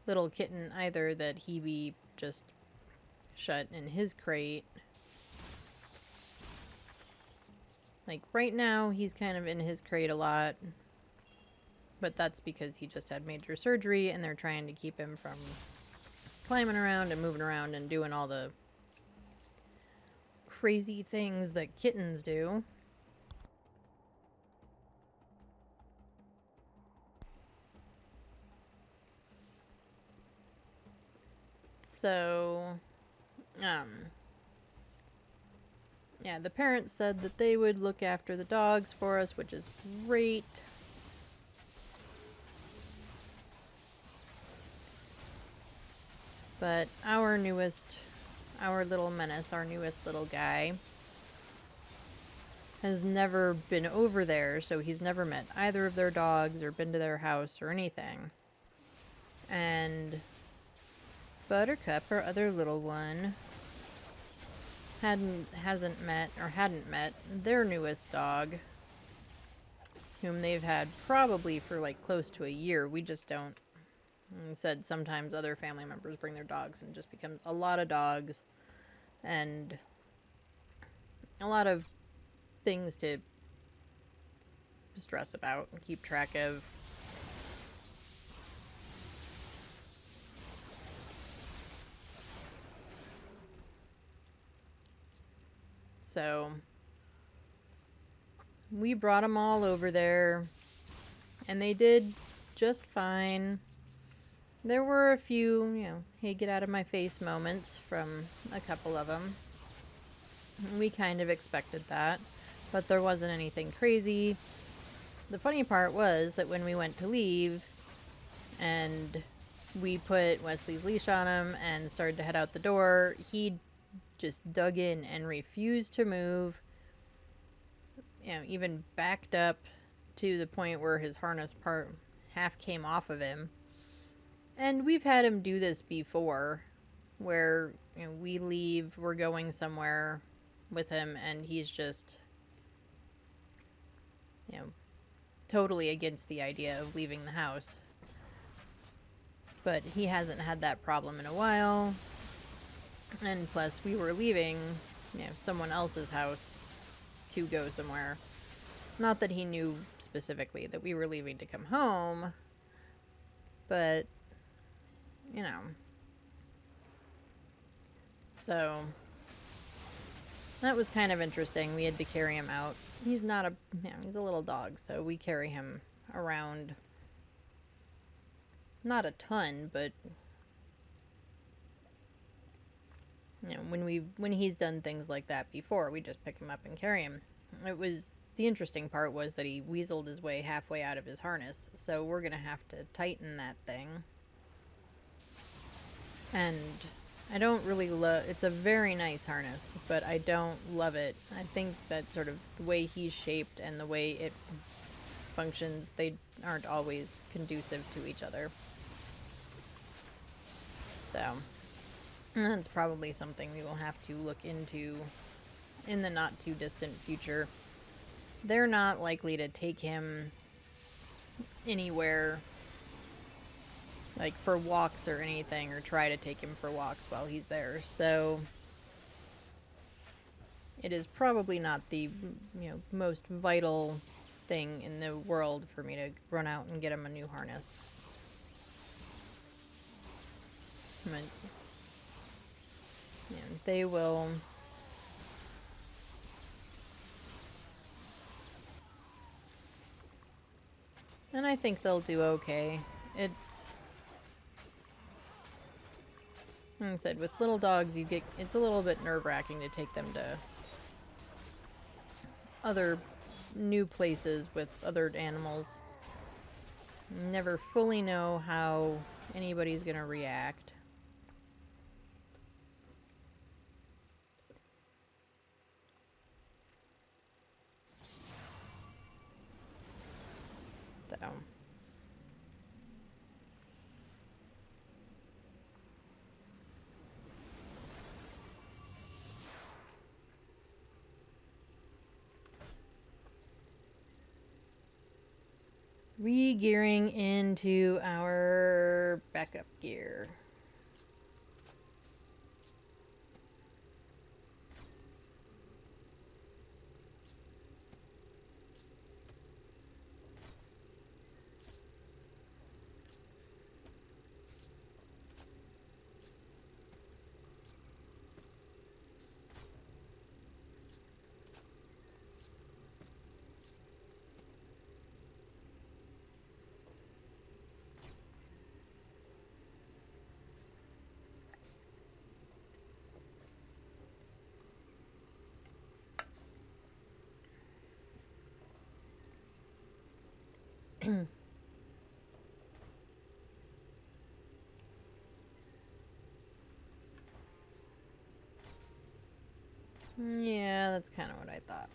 little kitten either that he be just shut in his crate. Like, right now, he's kind of in his crate a lot. But that's because he just had major surgery, and they're trying to keep him from climbing around and moving around and doing all the crazy things that kittens do. So, yeah, the parents said that they would look after the dogs for us, which is great. But our little menace, our newest little guy, has never been over there, so he's never met either of their dogs or been to their house or anything. And Buttercup, our other little one, hadn't met their newest dog, whom they've had probably for like close to a year. We just don't. And said sometimes other family members bring their dogs and it just becomes a lot of dogs and a lot of things to stress about and keep track of. So we brought them all over there and they did just fine. There were a few, hey, get out of my face moments from a couple of them. We kind of expected that, but there wasn't anything crazy. The funny part was that when we went to leave and we put Wesley's leash on him and started to head out the door, he just dug in and refused to move. Even backed up to the point where his harness part half came off of him. And we've had him do this before, where we leave, we're going somewhere with him, and he's just, totally against the idea of leaving the house. But he hasn't had that problem in a while. And plus, we were leaving, someone else's house to go somewhere. Not that he knew specifically that we were leaving to come home, but so that was kind of interesting. We had to carry him out. He's not he's a little dog, so we carry him around. Not a ton, but when he's done things like that before, we just pick him up and carry him. The interesting part was that he weaseled his way halfway out of his harness, so we're gonna have to tighten that thing. And I don't really love... It's a very nice harness, but I don't love it. I think that sort of the way he's shaped and the way it functions, they aren't always conducive to each other. So, that's probably something we will have to look into in the not too distant future. They're not likely to take him anywhere, like for walks or anything, or try to take him for walks while he's there. So it is probably not the most vital thing in the world for me to run out and get him a new harness. But, they will... And I think they'll do okay. It's... Like I said, with little dogs, it's a little bit nerve-wracking to take them to other new places with other animals. You never fully know how anybody's gonna react. So... Re-gearing into our backup gear. Yeah, that's kind of what I thought.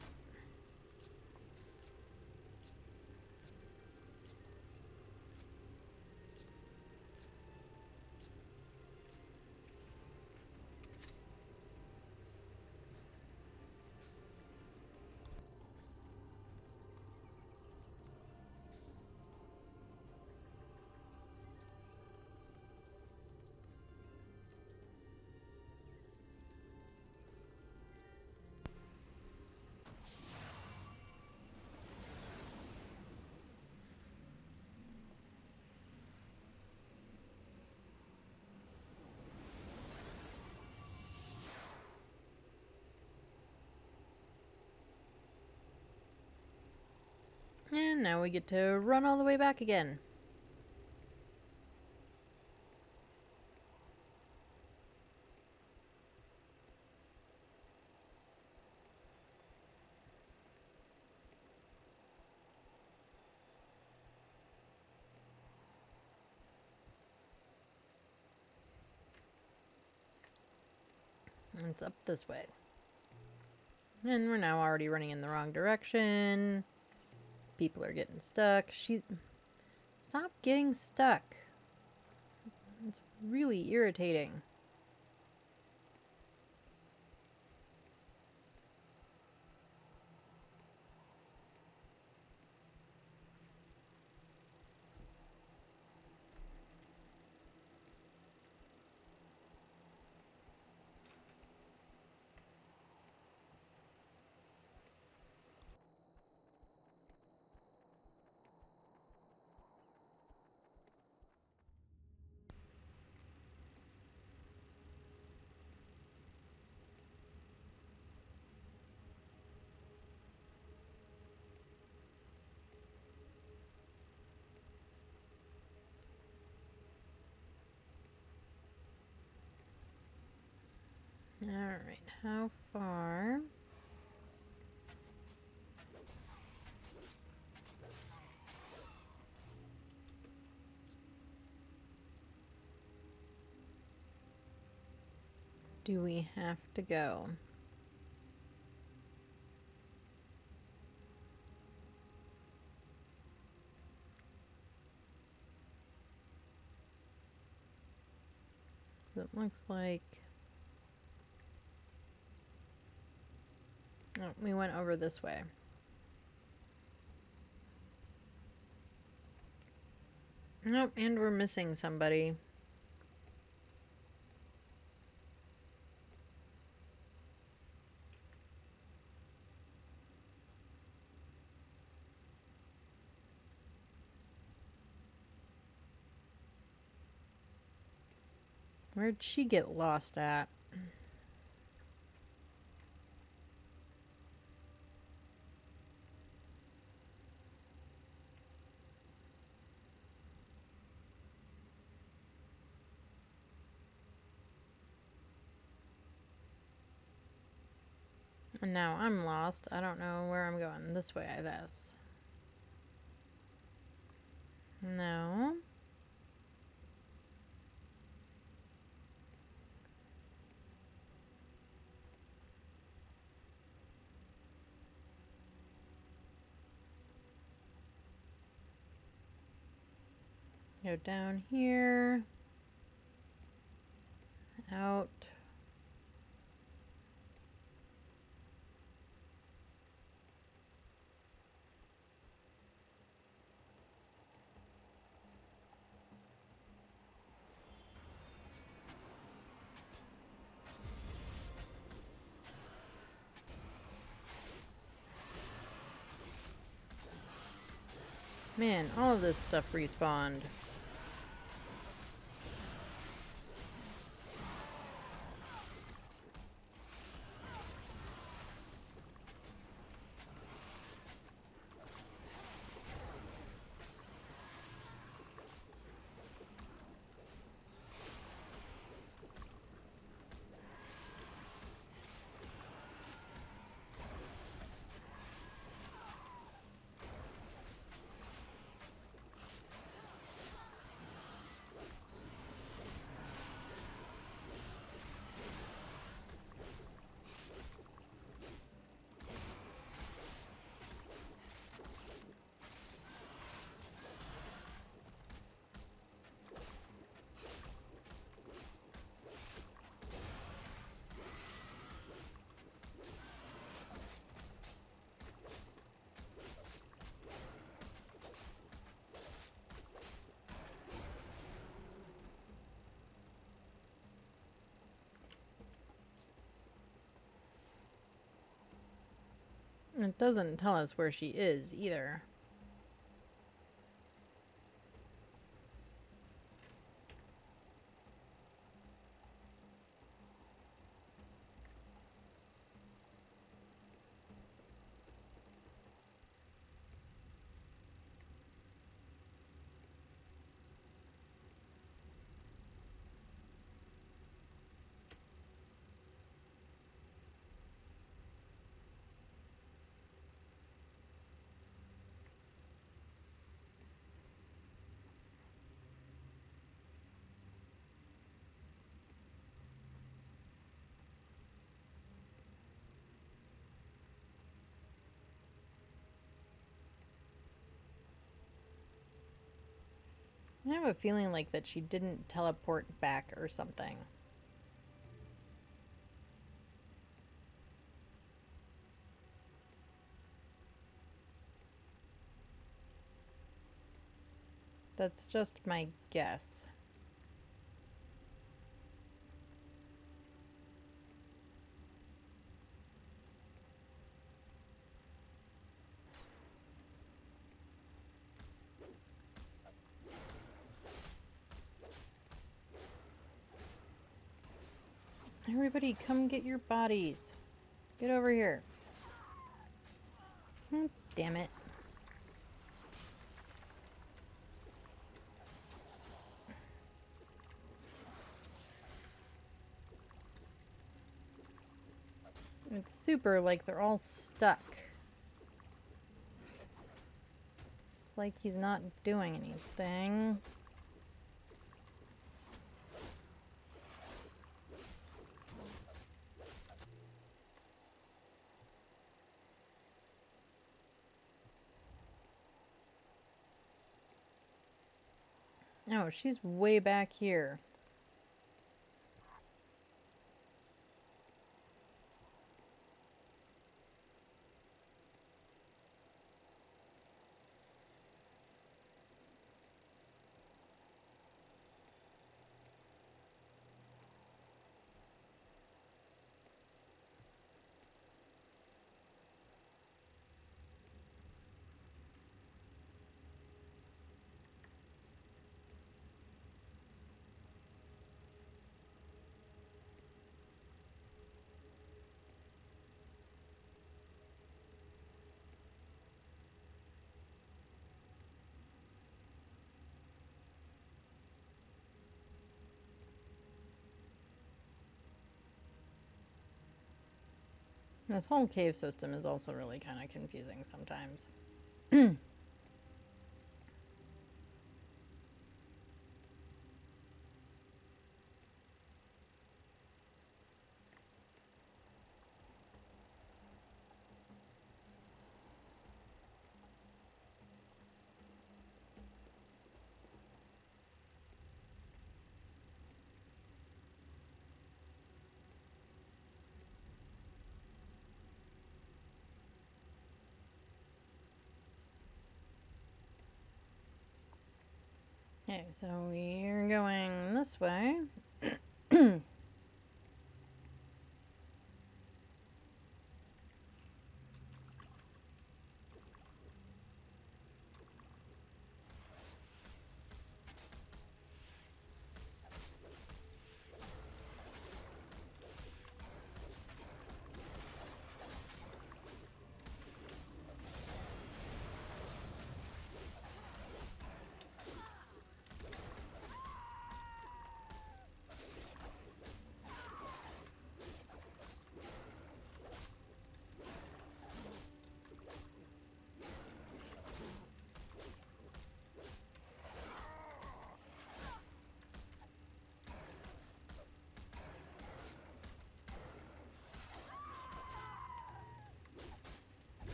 And now we get to run all the way back again. And it's up this way. And we're now already running in the wrong direction. People are getting stuck. Stop getting stuck. It's really irritating. Alright, how far? Do we have to go? It looks like... Oh, we went over this way. Nope, and we're missing somebody. Where'd she get lost at? And now I'm lost. I don't know where I'm going. This way, I guess. No. Go down here. Out. Man, all of this stuff respawned. It doesn't tell us where she is either. I have a feeling like that she didn't teleport back or something. That's just my guess. Everybody, come get your bodies. Get over here. Oh, damn it. It's super like they're all stuck. It's like he's not doing anything. Oh, she's way back here. This whole cave system is also really kind of confusing sometimes. Okay, so we're going this way.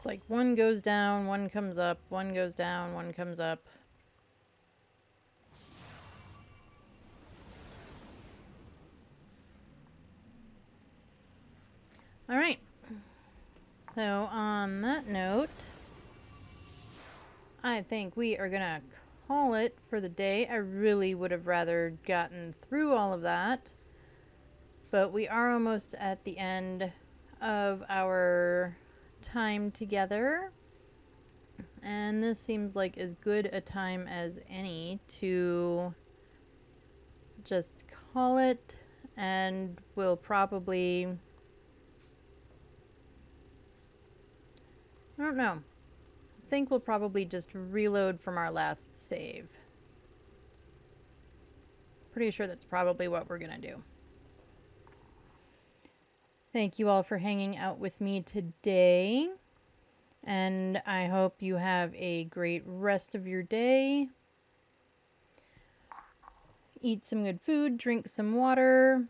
like one goes down, one comes up, one goes down, one comes up. Alright. So on that note, I think we are gonna call it for the day. I really would have rather gotten through all of that. But we are almost at the end of our time together. And this seems like as good a time as any to just call it. And we'll probably... I don't know. I think we'll probably just reload from our last save. Pretty sure that's probably what we're gonna do. Thank you all for hanging out with me today. And I hope you have a great rest of your day. Eat some good food, drink some water,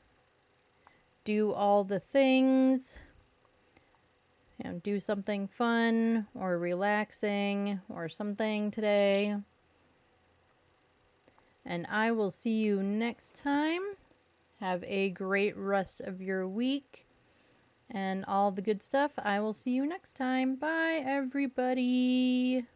do all the things. You know, do something fun or relaxing or something today. And I will see you next time. Have a great rest of your week and all the good stuff. I will see you next time. Bye, everybody.